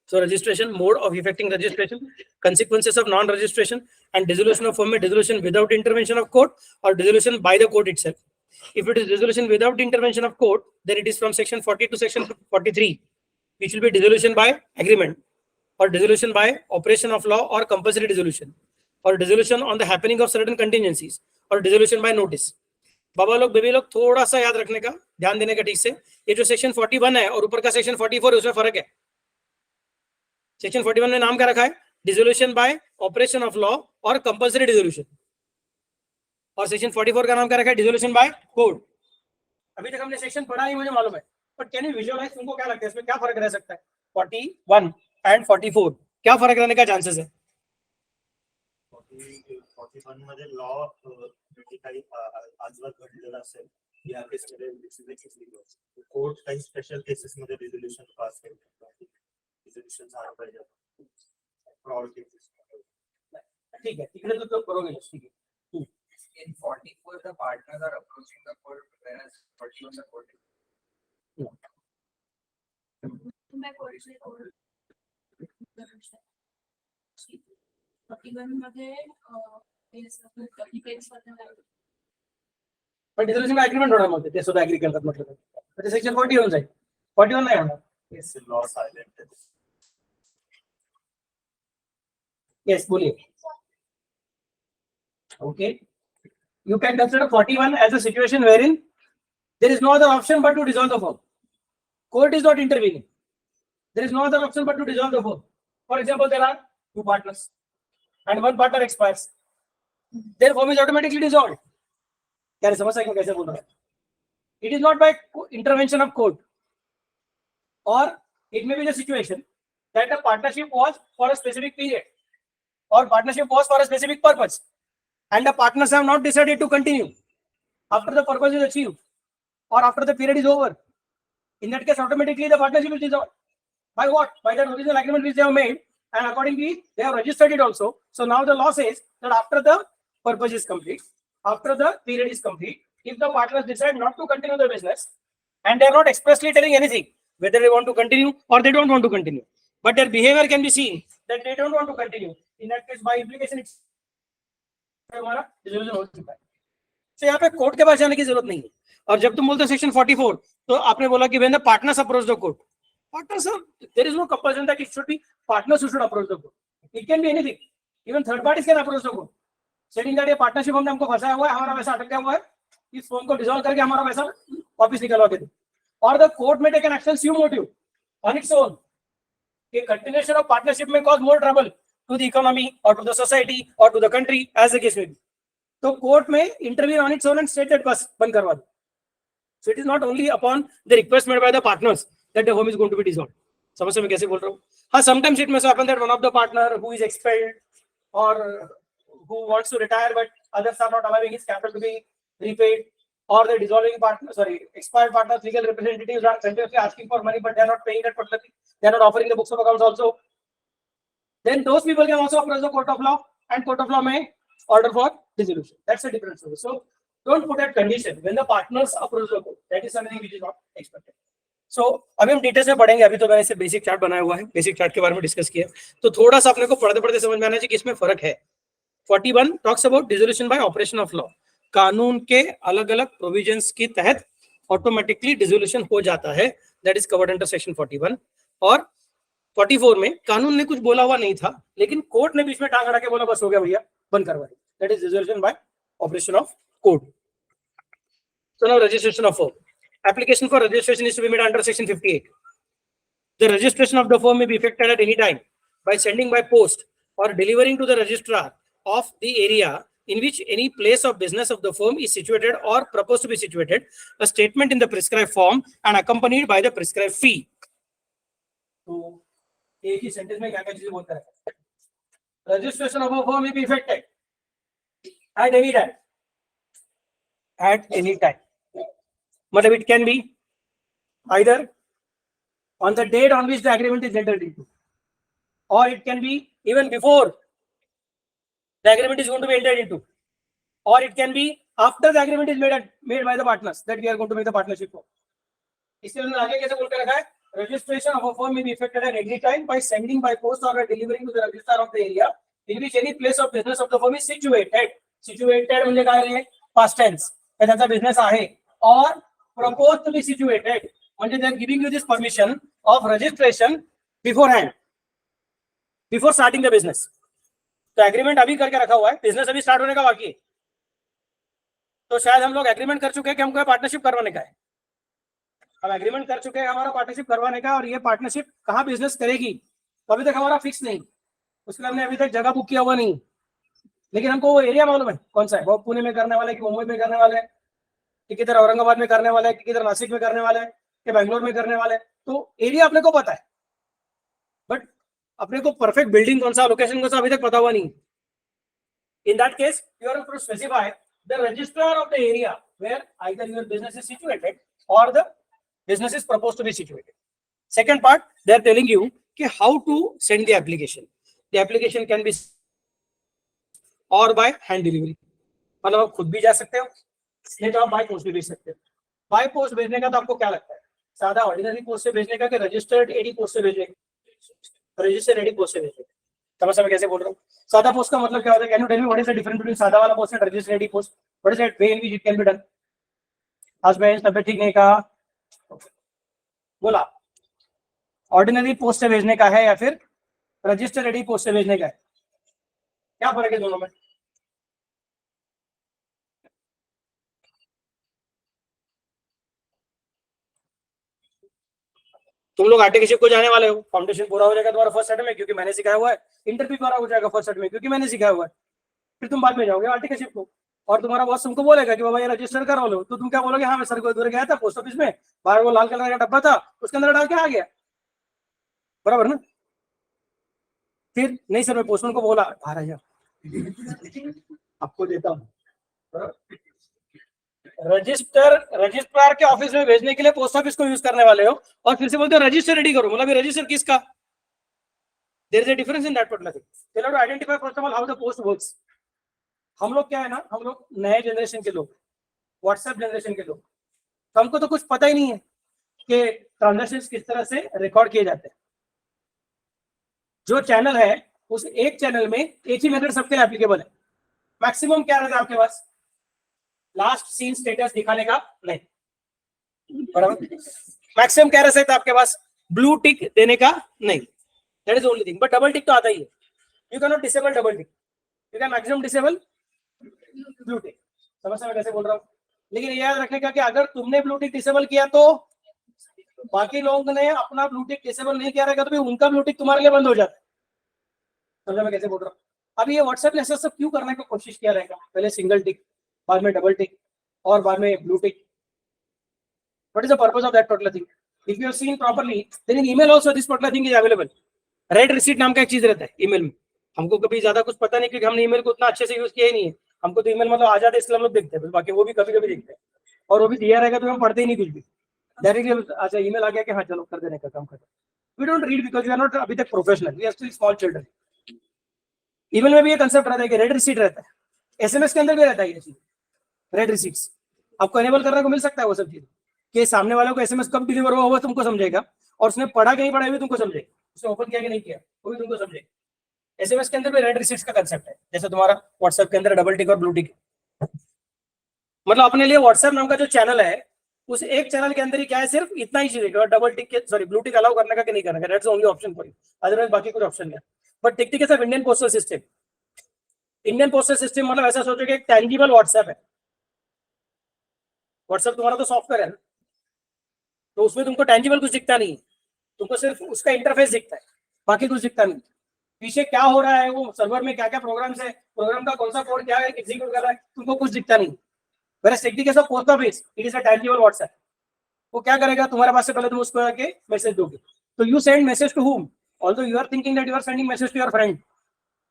So registration, mode of effecting registration, consequences of non-registration, and dissolution of firm में dissolution without intervention of court or dissolution by the court itself. If it is dissolution without intervention of court, then it is from section 40 to section 43, which will be dissolution by agreement, or dissolution by operation of law, or compulsory dissolution, or dissolution on the happening of certain contingencies, or dissolution by notice. बाबा लोग बेबी लोग थोड़ा सा याद रखने का, ध्यान देने का ठीक से, ये जो सेक्शन 41 है और ऊपर का सेक्शन 44 है, उसमें फर्क है. सेक्शन 41 में नाम क्या रखा है? Dissolution by operation of law और कंपल्सरी डिसोल्यूशन, और सेक्शन 44 का नाम क्या रखा है? Dissolution bye code. अभी तक हमने सेक्शन पढ़ा नहीं, मुझे मालूम है, बट कैन यू विजुअलाइज, तुमको क्या लगता है इसमें क्या फर्क रह सकता है? 41 एंड 44 क्या फर्क रहने का चांसेस है? 41 मध्ये लॉ काही आजवर घडलेला असेल, या केसमध्ये कोर्ट काही स्पेशल केसेस मध्ये रिझोल्यूशन पास करतो, रिझोल्यूशन झालं पाहिजे फ्रॉड केसेस. ठीक है, तिकडे तो बरोबर आहे. ठीक आहे. In 44, the partners are approaching the court, whereas 41 the court is. मैं कोर्ट से कोर्ट 41 मध्ये केस केस मध्ये पण डिसोल्यूशन एग्रीमेंट होणार मग ते सुद्धा एग्री करतात म्हटलं तर ते सेक्शन 40 होऊन जाईल. 41 नाही होणार. Case law silent. येस, बोलिए. Okay, you can consider 41 as a situation wherein there is no other option but to dissolve the firm. Court is not intervening. There is no other option but to dissolve the firm. For example, there are two partners and one partner expires. Their firm is automatically dissolved. क्या समझ सकते हैं कैसे बोल रहा है? It is not by intervention of court, or it may be the situation that the partnership was for a specific period, or partnership was for a specific purpose, and the partners have not decided to continue after the purpose is achieved or after the period is over. In that case, automatically the partnership is dissolved. By what? By the original agreement which they have made, and accordingly they have registered it also. So now the law says that after the purpose is complete, after the period is complete, if the partners decide not to continue the business, and they are not expressly telling anything whether they want to continue or they don't want to continue, but their behavior can be seen that they don't want to continue, in that case by implication it's हमारा डिसोल्यूशन हो चुका है. तो यहाँ पे कोर्ट के पास जाने की जरूरत नहीं है. और जब तुम बोलते हो सेक्शन 44, तो आपने बोला कि when the partners approach the court, partners are, there is no compulsion that it should be partners who should approach the court. It can be anything. Even third parties can approach the court, saying that ये पार्टनरशिप हमने हमको फंसाया हुआ है, हमारा पैसा अटक गया हुआ है, इस फॉर्म को डिसॉल्व करके हमारा पैसा वापस निकलवा के दो. और the court may take an action sui motu on its own. कि continuation of partnership may cause more trouble to the economy or to the society or to the country, as the case may be. So court may intervene on its own and state that bus बंद करवा दो. So it is not only upon the request made by the partners that the home is going to be dissolved. समझ में कैसे बोल रहा हूँ? हाँ, sometimes it may happen that one of the partner who is expelled or who wants to retire but others are not allowing his capital to be repaid, or the dissolving partner, expired partners legal representatives are continuously asking for money but they are not paying that particular thing. They are not offering the books of accounts also. Then those people can also approach the court of law, and court of law may order for dissolution. That's a different story. So don't put that condition when the partners approach the court. That is something which is not expected. So अभी हम डिटेल्स में पढ़ेंगे. अभी तो मैंने इसे बेसिक चार्ट बनाया हुआ है, बेसिक चार्ट के बारे में डिस्कस किया, तो थोड़ा सा अपने को पढ़ते पढ़ते समझ में आना चाहिए कि इसमें फर्क है. 41 talks about dissolution by operation of law. कानून के अलग अलग प्रोविजंस के तहत ऑटोमेटिकली डिसोल्यूशन हो जाता है. That is covered under section 41. और 44 में कानून ने कुछ बोला हुआ नहीं था, लेकिन कोर्ट ने बीच में टांग अड़ा के बोला बस हो गया भैया, बंद करवा दी. That is dissolution by operation of court. So now registration of firm. Application for registration is to be made under section 58. The registration of the firm may be effected at any time by sending by post or delivering to the registrar of the area in which any place of business of the firm is situated or proposed to be situated a statement in the prescribed form and accompanied by the prescribed fee. तो एक ही सेंटेंस में क्या क्या चीजें बोलता है? Registration of a firm may be effected at any time. At any time. मतलब it can be either on the date on which the agreement is entered into, or it can be even before the agreement is going to be entered into, or it can be after the agreement is made by the partners that we are going to make the partnership for. इसलिए उन्होंने आगे कैसे बोल के रखा है, registration of a firm may be effected at any time by sending by post or by delivering to the registrar of the area in which any place of business of the firm is situated. Situated म्हणजे काय रे, past tense, त्याचा बिझनेस आहे. or proposed to be situated म्हणजे they are giving you this permission of registration beforehand, before starting the business. तो एग्रीमेंट अभी करके रखा हुआ है, बिजनेस अभी स्टार्ट होने का बाकी है, तो शायद हम लोग एग्रीमेंट कर चुके हैं कि हमको पार्टनरशिप करवाने का है. हम एग्रीमेंट कर चुके हैं हमारा पार्टनरशिप करवाने का, और ये पार्टनरशिप कहाँ बिजनेस करेगी तो अभी तक हमारा फिक्स नहीं, उसके लिए हमने अभी तक जगह बुक किया हुआ नहीं, लेकिन हमको वो एरिया मालूम है कौन सा है, वो पुणे में करने वाले कि मुंबई में करने वाले हैं, कि किधर औरंगाबाद में करने वाले हैं, कि किधर नासिक में करने वाले हैं, कि बेंगलोर में करने वाले हैं. तो एरिया अपने को पता है, बट अपने को परफेक्ट बिल्डिंग कौन सा, लोकेशन कौन सा अभी तक पता हुआ नहीं. In that case you are to specify the registrar of the area where either your business is situated और the business is proposed to be situated. Second part, they are telling you कि how to send the application. The application can be or by hand delivery. मतलब आप खुद भी जा सकते हो, नहीं तो आप बाय पोस्ट भी भेज सकते हो. बाय पोस्ट भेजने का तो आपको क्या लगता है, सादा ऑर्डिनरी पोस्ट से भेजने का कि रजिस्टर्ड एडी पोस्ट से भेजने का? रजिस्टर्ड एडी पोस्ट से भेजने का. समझ में कैसे बोल रहा हूँ. सादा पोस्ट का मतलब क्या होता है, can you tell me what is the difference between सादा वाला post and registered AD post? What is that way in which it can be done? आज मैं तबियत ठीक नहीं कहा, बोला ऑर्डिनरी पोस्ट से भेजने का है या फिर रजिस्टर एडी पोस्ट से भेजने का है, क्या फर्क है दोनों में? तुम लोग आर्टिकलशिप को जाने वाले हो, फाउंडेशन पूरा हो जाएगा तुम्हारा फर्स्ट सेट में क्योंकि मैंने सिखाया हुआ है, इंटरव्यू पूरा हो जाएगा फर्स्ट सेट में क्योंकि मैंने सिखाया हुआ है, फिर तुम बाद में जाओगे आर्टिकलशिप को और तुम्हारा बॉस तुमको बोलेगा कि बाबा ये रजिस्टर करा लो, तो तुम क्या बोलोगे, हाँ मैं सर को उधर गया था पोस्ट ऑफिस में, बाहर वो लाल कलर का डब्बा था उसके अंदर डाल के आ गया, बराबर ना? फिर नहीं सर मैं पोस्टमैन को बोला बाहर आ जाओ आपको देता हूँ. रजिस्ट्रार के ऑफिस में भेजने के लिए पोस्ट ऑफिस को यूज करने वाले हो और फिर से बोलते हो रजिस्टर रेडी करो, मतलब रजिस्टर किसका? There is a difference in that particular thing. You have to identify first of all how the post works. हम लोग क्या है ना, हम लोग नए जनरेशन के लोग, व्हाट्सएप जनरेशन के लोग, तो हमको तो कुछ पता ही नहीं है कि ट्रांजैक्शंस किस तरह से रिकॉर्ड किए जाते हैं. जो चैनल है उस एक चैनल में एक ही मेथड सबके लिए एप्लीकेबल है. मैक्सिमम क्या रहता है आपके पास, लास्ट सीन स्टेटस दिखाने का नहीं, बराबर. मैक्सिमम क्या रह सकता है आपके पास, ब्लू टिक देने का नहीं, that is only thing. But double tick तो आता ही है. You can not disable double tick, you can maximum disable blue tick. समझ में कैसे बोल रहा हूँ. लेकिन ये याद रखने का कि अगर तुमने ब्लू टिक डिसेबल किया तो बाकी लोगों ने अपना ब्लू टिक डिसेबल नहीं किया रहेगा तो भी उनका ब्लू टिक तुम्हारे लिए बंद हो जाता है. समझ में कैसे बोल रहा हूँ. अब ये व्हाट्सएप ने ऐसा सब क्यों करने की कोशिश किया रहेगा, पहले सिंगल टिक, बाद में डबल टिक और बाद में blue tick? What is the purpose of that particular thing? If you have seen properly then in email also this particular thing is available. Read receipt नाम का एक चीज रहता है ईमेल में. हमको कभी ज्यादा कुछ पता नहीं क्योंकि हमने ईमेल को उतना अच्छे से यूज किया ही नहीं है. हमको तो ईमेल मतलब आ जाते इसलिए हम लोग देखते हैं, बाकी वो भी कभी कभी देखते हैं और वो भी दिया रहेगा तो हम पढ़ते ही नहीं कुछ भी. डायरेक्टली अच्छा ईमेल आ गया कि हाँ चलो कर देने का काम कर. We don't read because we are not अभी तक professional, we are still small children. Email में भी ये कंसेप्ट रहता है कि रेड रिसीट रहता है, एसएमएस के अंदर भी रहता है ये चीज, रेड रिसीट्स. आपको एनेबल करने को मिल सकता है वो सब चीज कि सामने वालों को एसएमएस कब डिलीवर हुआ वो तुमको समझेगा और उसने पढ़ा कि नहीं पढ़ा भी तुमको समझेगा, उसने ओपन किया कि नहीं किया वो भी तुमको समझेगा. एसएमएस के अंदर भी रेड रिसीट्स का कंसेप्ट है, जैसे तुम्हारा व्हाट्सएप के अंदर डबल टिक और ब्लू टिक. मतलब अपने लिए व्हाट्सएप नाम का जो चैनल है उस एक चैनल के अंदर ही क्या है, सिर्फ इतना ही चीज है, double tick sorry blue tick allow करने का कि नहीं करने का, that's only option for you, otherwise बाकी कुछ ऑप्शन नहीं. बट टिक टिक है सब Indian postal system. Indian postal system मतलब ऐसा सोचो कि एक टैंजिबल व्हाट्सएप है. व्हाट्सएप तुम्हारा तो सॉफ्टवेयर है ना, तो उसमें तुमको टैंजिबल कुछ दिखता नहीं है, तुमको सिर्फ उसका इंटरफेस दिखता है, बाकी कुछ दिखता नहीं. पीछे क्या हो रहा है, वो सर्वर में क्या क्या प्रोग्राम्स है, प्रोग्राम का कौन सा कोड क्या है एग्जीक्यूट कर रहा है, तुमको कुछ दिखता नहीं. वेयर टेक्निक ऐसा post office it is a tangible WhatsApp. वो क्या करेगा, तुम्हारे पास से पहले तुम उसको आके मैसेज दोगे, तो you send message to whom, although you are thinking that you are sending message to your friend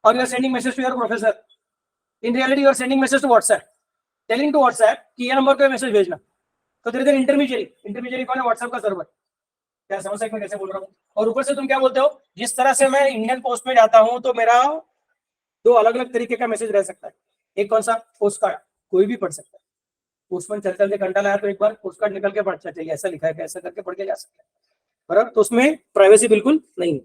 or you are sending message to your professor, in reality you are sending message to WhatsApp, telling to WhatsApp कि ये नंबर पे मैसेज भेजना. तो धीरे धीरे इंटरमीडिएरी कौन है, व्हाट्सएप का सर्वर. क्या समझ सकते कैसे बोल रहा हूँ. और ऊपर से तुम क्या बोलते हो, जिस तरह से मैं इंडियन पोस्ट में जाता हूँ तो मेरा दो अलग अलग तरीके का मैसेज रह सकता है. एक कौन सा, पोस्ट कार्ड, कोई भी पढ़ सकता है। पोस्टमैन चल चल के घंटा लाया तो एक बार पोस्ट कार्ड निकल के पढ़ना चाहिए, ऐसा लिखा है कैसा करके पढ़ के जा सकते हैं, बराबर। तो उसमें प्राइवेसी बिल्कुल नहीं है।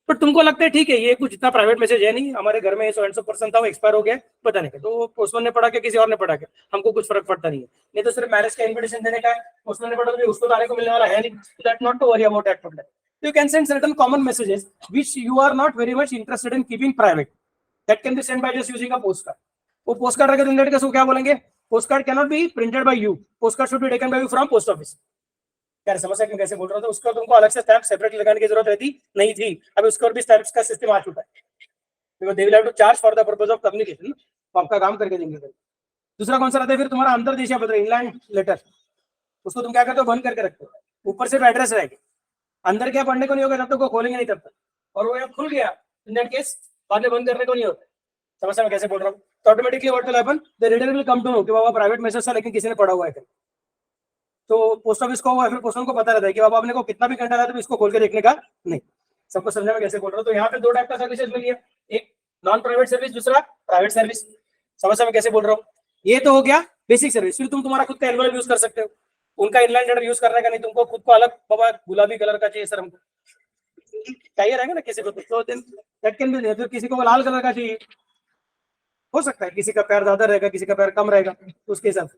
पर तुमको लगता है ठीक है ये कुछ इतना प्राइवेट मैसेज है नहीं, हमारे घर में 100% था वो एक्सपायर हो गया पता नहीं, तो पोस्टमैन ने पढ़ा के किसी और ने पढ़ा के हमको कुछ फर्क पड़ता नहीं है। नहीं तो सिर्फ मैरिज का इन्विटेशन देने का है, पोस्टमैन ने पढ़ा तो उसको तो आने को मिलने वाला है नहीं, that not to worry about that problem. You can send certain common messages which you are not very much interested in keeping private. That can be sent by just using a postcard. वो पोस्ट कार्ड रखे तो इंडियन कैसे क्या बोलेंगे, post card cannot be printed by you, post card should be taken by you from post office. क्या समझ सकते कैसे बोल रहा था, उसका तुमको अलग से स्टैम्प सेपरेट लगाने की जरूरत रहती नहीं थी, अभी उसका भी स्टैम्प्स का सिस्टम आ चुका है, because they will have to charge for the purpose of communication, तो आपका काम करके देंगे। दूसरा कौन सा रहता है फिर तुम्हारा अंतर्देशीय पत्र, इनलैंड लेटर, उसको तुम क्या करते हो बंद करके रखते हो, ऊपर सिर्फ एड्रेस रहेगी, अंदर क्या पढ़ने को नहीं होगा, तब तक वो खोलेंगे नहीं तब तक, और वो यहाँ खुल गया इन दैट केस बाद में बंद करने को नहीं होता। समझ में कैसे बोल रहा हूँ, तो automatically what will happen, the reader will come to know कि बाबा प्राइवेट मैसेज था लेकिन किसी ने पढ़ा हुआ है। तो पोस्ट ऑफिस को फिर पोस्टमैन को पता रहता है कि बाबा आपने को कितना भी घंटा लगा तो इसको खोल के देखने का नहीं। सबको समझने में कैसे बोल रहा हूँ, तो यहाँ पे दो टाइप का सर्विसेज मिली है, एक नॉन प्राइवेट सर्विस, दूसरा प्राइवेट सर्विस। समझ में कैसे बोल रहा हूँ, ये तो हो गया बेसिक सर्विस। फिर तुम तुम्हारा खुद का एनवलप यूज कर सकते हो, उनका इनलाइन लेटर यूज करने का नहीं, तुमको खुद को अलग बाबा गुलाबी कलर का चाहिए सर हमको चाहिए रहेगा ना किसी को, तो दैट कैन बी, फिर किसी को लाल कलर का चाहिए, हो सकता है किसी का प्यार ज्यादा रहेगा किसी का प्यार कम रहेगा, तो उसके हिसाब से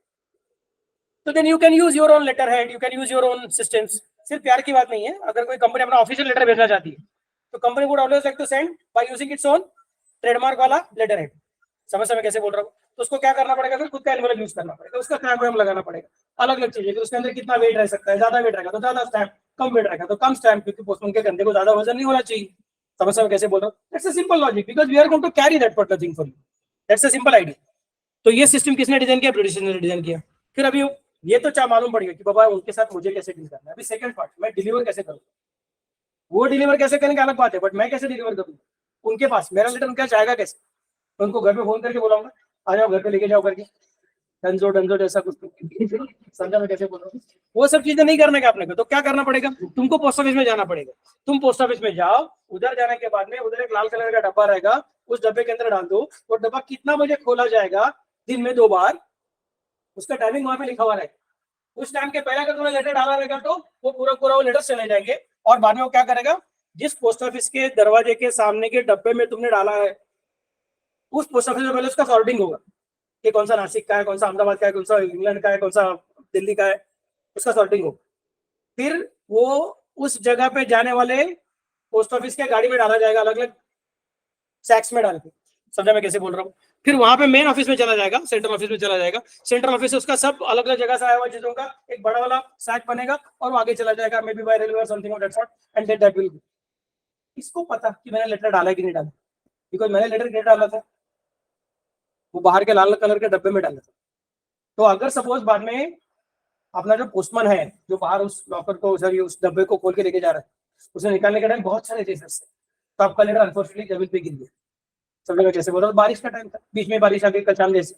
तो then you can use your own letter head, you can use your own systems. सिर्फ प्यार की बात नहीं है, अगर कोई कंपनी अपना ऑफिशियल लेटर भेजना चाहती है तो company would always like to send by using its own trademark वाला लेटर हेड। समझ में कैसे बोल रहा हूँ, तो उसको क्या करना पड़ेगा, फिर खुद का एनवलप यूज करना पड़ेगा, उसका स्टैम्प वैम्प लगाना पड़ेगा, अलग अलग चीजें, उसके अंदर कितना वेट रह सकता है, ज्यादा वेट रहेगा तो ज्यादा स्टैम्प, कम वेट रहेगा तो कम स्टैम्प, क्योंकि पोस्टमैन के कंधे को ज्यादा वजन नहीं होना चाहिए। समझ में कैसे बोल रहा हूँ, that's a simple logic, because we are going to carry that particular thing for you, that's a simple idea. तो ये सिस्टम किसने डिजाइन किया, ब्रिटिश ने डिजाइन किया। फिर अभी ये तो चाह मालूम पड़ गया कि बाबा उनके साथ मुझे कैसे डील करना है। अभी सेकंड पार्ट, मैं डिलीवर कैसे करूँ, वो डिलीवर कैसे करेंगे अलग बात है, बट मैं कैसे डिलीवर करूँ उनके पास, मेरा लेटर उनके जाएगा कैसे, तो उनको घर पे फोन करके बोलाऊंगा आ जाओ घर पे लेके जाओ करके, डंजो जैसा कुछ समझा मैं कैसे बोल रहा हूँ। वो सब चीजें नहीं करने का अपने को, तो क्या करना पड़ेगा, तुमको पोस्ट ऑफिस में जाना पड़ेगा। तुम पोस्ट ऑफिस में जाओ, उधर जाने के बाद में उधर एक लाल कलर का डब्बा रहेगा, उस डब्बे के अंदर डाल दो, वो डब्बा कितना बजे खोला जाएगा, दिन में 2 बार, उसका टाइमिंग वहां पे लिखा हुआ रहेगा। उस टाइम के पहले अगर तुमने लेटर डाला रहेगा तो वो पूरा वो लेटर चले जाएंगे, और बाद में वो क्या करेगा, जिस पोस्ट ऑफिस के दरवाजे के सामने के डब्बे में तुमने डाला है उस पोस्ट ऑफिस में पहले उसका सॉर्टिंग होगा कि कौन सा नासिक का है, कौन सा अहमदाबाद का है, कौन सा इंग्लैंड का है, कौन सा दिल्ली का है, उसका सॉर्टिंग होगा। फिर वो उस जगह पे जाने वाले पोस्ट ऑफिस के गाड़ी में डाला जाएगा, अलग अलग सैक्स में डाल के। समझा मैं कैसे बोल रहा हूँ, फिर वहां पे मेन ऑफिस में चला जाएगा, सेंट्रल ऑफिस में चला जाएगा, सेंट्रल ऑफिस से उसका सब अलग अलग जगह से आया हुआ चीजों का एक बड़ा वाला सैक बनेगा और वो आगे चला जाएगा, मे बी बाय रेलवे और something of that sort, and that will be. इसको पता कि मैंने लेटर डाला कि नहीं डाला, बिकॉज मैंने लेटर नहीं डाला था, वो बाहर के लाल कलर के डब्बे में डाला था। तो अगर सपोज बाद में अपना जो पोस्टमैन है जो बाहर उस लॉकर को उस डब्बे को खोल के लेके जा रहा है, उसे निकालने के टाइम बहुत सारे केसेस है, तो आपका लेटर अनफॉर्चुनेटली जमीन पे गिर गया। समझ में कैसे बोल रहा हूँ, बारिश का टाइम था, बीच में बारिश आ गई कचान जैसे,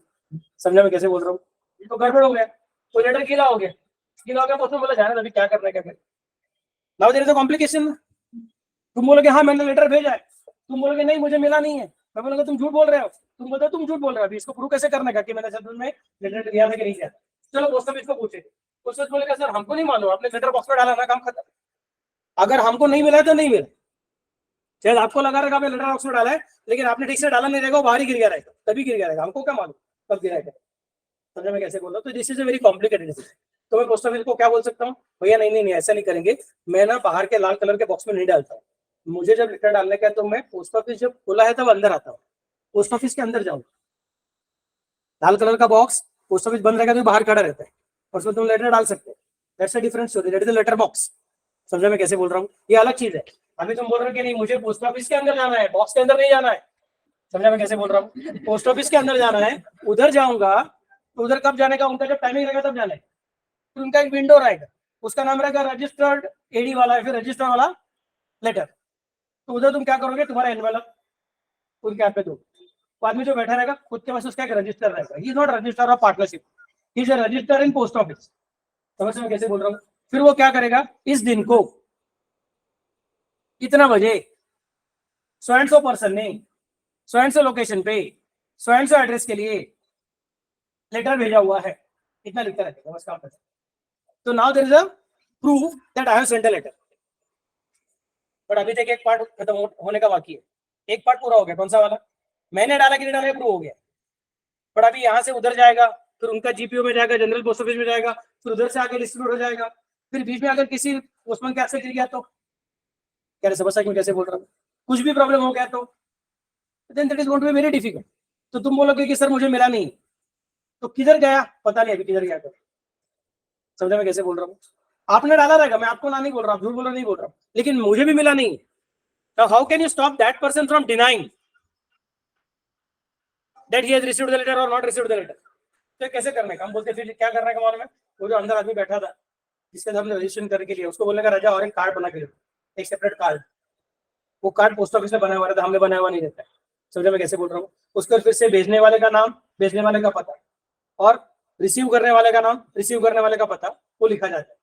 समझा मैं कैसे बोल रहा हूँ, तो गड़बड़ हो गया, तो लेटर गीला हो गया, पोस्टमैन बोला जाना अभी क्या करना है क्या करें, now there is a complication. तुम बोलोगे हाँ मैंने लेटर भेजा है, तुम बोलोगे नहीं मुझे मिला नहीं है, मैं बोलूंगा तुम झूठ बोल रहे हो, तुम बोलते तुम झूठ बोल रहे हो, अभी इसको प्रूव कैसे करने का कि मैंने सदन में लेटर दिया था कि नहीं दिया। चलो पोस्ट ऑफिस को पूछे, पोस्ट ऑफिस बोलेगा सर हमको नहीं मालूम, आपने लेटर बॉक्स में डाला ना, काम खत्म। अगर हमको नहीं मिला तो नहीं मिला, शायद आपको लगा रहेगा आपने लेटर बॉक्स में डाला है, लेकिन आपने ठीक से डाला नहीं रहेगा, वो बाहर ही गिर गया रहेगा, तभी गिर गया रहेगा, हमको क्या मालूम कब गिरा है। समझा मैं कैसे बोल रहा हूँ, तो this is a very complicated. तो मैं पोस्ट ऑफिस को क्या बोल सकता हूँ, भैया नहीं ऐसा नहीं करेंगे, मैं ना बाहर के लाल कलर के बॉक्स में नहीं डालता हूँ, मुझे जब लेटर डालने का है तो मैं पोस्ट ऑफिस जब खोला है तब अंदर आता हूँ, पोस्ट ऑफिस के अंदर जाऊँ, लाल कलर का बॉक्स पोस्ट ऑफिस बंद रहेगा तो बाहर खड़ा रहता है, और उसमें तुम लेटर डाल सकते हो, that's a different story, that is a letter box. समझा मैं कैसे बोल रहा हूँ, ये अलग चीज है। अभी तुम बोल रहे हो कि नहीं मुझे पोस्ट ऑफिस के अंदर जाना है, बॉक्स के अंदर नहीं जाना है। समझा मैं कैसे बोल रहा हूँ, पोस्ट ऑफिस के अंदर जाना है, उधर जाऊंगा तो उधर कब जाने का, उनका जब टाइमिंग रहेगा तब जाना है, फिर उनका एक विंडो रहेगा, उसका नाम रहेगा रजिस्टर्ड एडी वाला है, फिर रजिस्टर्ड वाला लेटर, तो उधर तुम क्या करोगे, तुम्हारा एनवेलप उनके हाथ पे दो, आदमी जो बैठा रहेगा खुद के पास उसका एक रजिस्टर रहेगा, he is not register of partnership, he is a resistor in post office. समझ में कैसे बोल रहा हूँ, फिर वो क्या करेगा, इस दिन को इतना बजे सो एंड सो पर्सन ने सो एंड सो लोकेशन पे सो एंड सो एड्रेस के लिए लेटर भेजा हुआ है, इतना लिखता रहेगा बस काम करता है। तो now there is a proof that I have sent a letter. But अभी तक एक पार्ट खत्म होने का बाकी है, एक पार्ट पूरा हो गया। कौन सा वाला? मैंने डाला कि नहीं डाला, प्रूव हो गया। बट अभी यहाँ से उधर जाएगा, फिर उनका जीपीओ में जाएगा, जनरल पोस्ट ऑफिस में जाएगा, फिर उधर से आगे डिस्ट्रीब्यूट हो जाएगा, फिर बीच में अगर किसी पोस्टमैन के हाथ से गिर गया तो क्या समझ सकते कैसे बोल रहा हूँ, कुछ भी प्रॉब्लम हो गया तो then that is going to be very difficult. तो तुम बोलोगे कि सर मुझे मिला नहीं, तो किधर गया पता नहीं, अभी किधर गया तो समझा मैं कैसे बोल रहा हूँ। आपने डाला रहेगा, मैं आपको ना नहीं बोल रहा हूँ, झूठ बोल रहा नहीं बोल रहा हूँ, लेकिन मुझे भी मिला नहीं। Now how can you stop that person from denying that he has received the letter or not received the letter? तो कैसे करने का? हम बोलते फिर क्या करने का मालूम है? वो जो अंदर आदमी बैठा था जिसके हमने रजिस्ट्रेशन करके लिया, उसको बोलने का राजा और एक कार्ड बना के लो, एक सेपरेट कार्ड। वो कार्ड पोस्ट ऑफिस में बनाया हुआ रहता, हमने बनाया हुआ नहीं रहता है। समझा मैं कैसे बोल रहा हूँ? उसको फिर से भेजने वाले का नाम, भेजने वाले का पता, और रिसीव करने वाले का नाम, रिसीव करने वाले का पता, वो लिखा जाता है।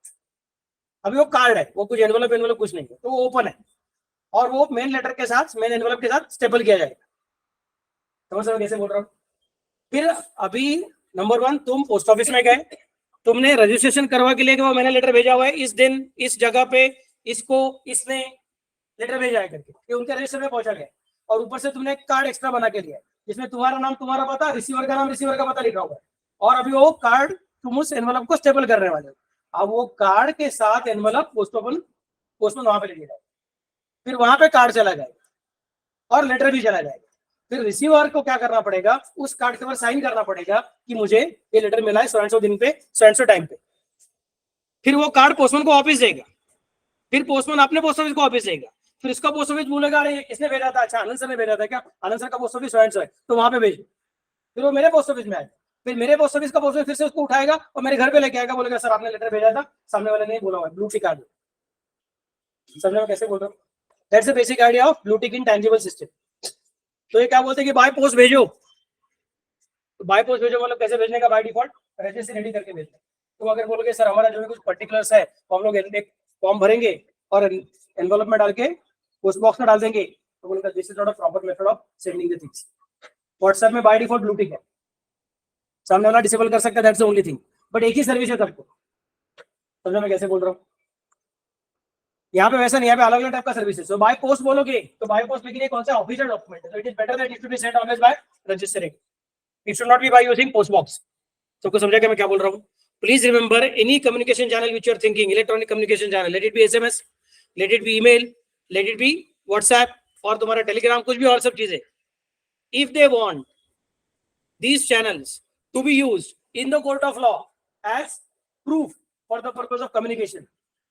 अभी वो कार्ड है, वो कुछ एनवेलप कुछ नहीं है, तो वो ओपन है और वो मेन लेटर के साथ, मेन एनवेलप के साथ स्टेपल किया जाएगा। समझ मैं कैसे बोल रहा हूँ? फिर अभी नंबर 1, तुम पोस्ट ऑफिस में गए, तुमने रजिस्ट्रेशन करवा के लिए कि वो मैंने लेटर भेजा हुआ है, इस दिन इस जगह पे इसको इसने लेटर भेजा है करके, ये उनके रजिस्टर में पहुंचा गया, और ऊपर से तुमने एक कार्ड एक्स्ट्रा बना के लिया जिसमें तुम्हारा नाम, तुम्हारा पता, रिसीवर का नाम, रिसीवर का पता लिखा हुआ है, और अभी वो कार्ड तुम उस एनवेलप को स्टेपल करने वाले हो। अब वो कार्ड के साथ एनवेलप पोस्टमैन वहां पे ले जाएगा, फिर वहां पे कार्ड चला जाएगा और लेटर भी चला जाएगा। फिर रिसीवर को क्या करना पड़ेगा? उस कार्ड के ऊपर साइन करना पड़ेगा कि मुझे ये लेटर मिला है सो एंड सो दिन पे, सो एंड सो टाइम पे। फिर वो कार्ड पोस्टमैन को वापस देगा, फिर पोस्टमैन अपने पोस्ट ऑफिस को वापस देगा, फिर इसका पोस्ट ऑफिस बोलेगा अरे किसने भेजा था? अच्छा आनंद सर ने भेजा था क्या? आनंद सर का पोस्ट ऑफिस सो एंड सो है, तो वहां पे भेजो। फिर वो मेरे पोस्ट ऑफिस में आएगा, फिर मेरे पोस्ट ऑफिस का पोस्ट ऑफिस फिर से उसको उठाएगा और मेरे घर पे लेके आएगा, बोलेगा सर आपने लेटर भेजा था, सामने वाले ने बोला हुआ, ब्लू टिक आ गया। समझ में कैसे बोल रहा हूँ? That's the basic idea of blue tick in tangible system. तो ये क्या बोलते हैं कि बाय पोस्ट भेजो, तो बाय पोस्ट भेजो मतलब कैसे भेजने का? बाय डिफॉल्ट रजिस्टर रेडी करके भेजते हैं। तो अगर बोलोगे सर हमारा जो है कुछ पर्टिकुलर्स है, तो हम लोग एक फॉर्म भरेंगे और एनवेलप में डाल के पोस्ट बॉक्स में डाल देंगे, तो बोलेगा this is not a proper method of sending the things. WhatsApp में बाय डिफॉल्ट ब्लू टिक है, सामने वाला डिसेबल कर सकता है, that's the only thing, but एक ही सर्विस है सबको। समझो मैं कैसे बोल रहा हूँ? यहाँ पे वैसा नहीं, यहाँ पे अलग अलग टाइप का सर्विस है। सो बाय पोस्ट बोलोगे तो बाय पोस्ट लेकिन कौन सा ऑफिशियल डॉक्यूमेंट है, तो it is better that it should be sent always by registering, it should not be by using post box. सबको समझा क्या मैं क्या बोल रहा हूँ? Please remember any communication channel which you are thinking, electronic communication channel, let it be SMS, let it be email, let it be WhatsApp और तुम्हारा टेलीग्राम, कुछ भी और सब चीजें, if they want these channels to be used in the court of law as proof for the purpose of communication,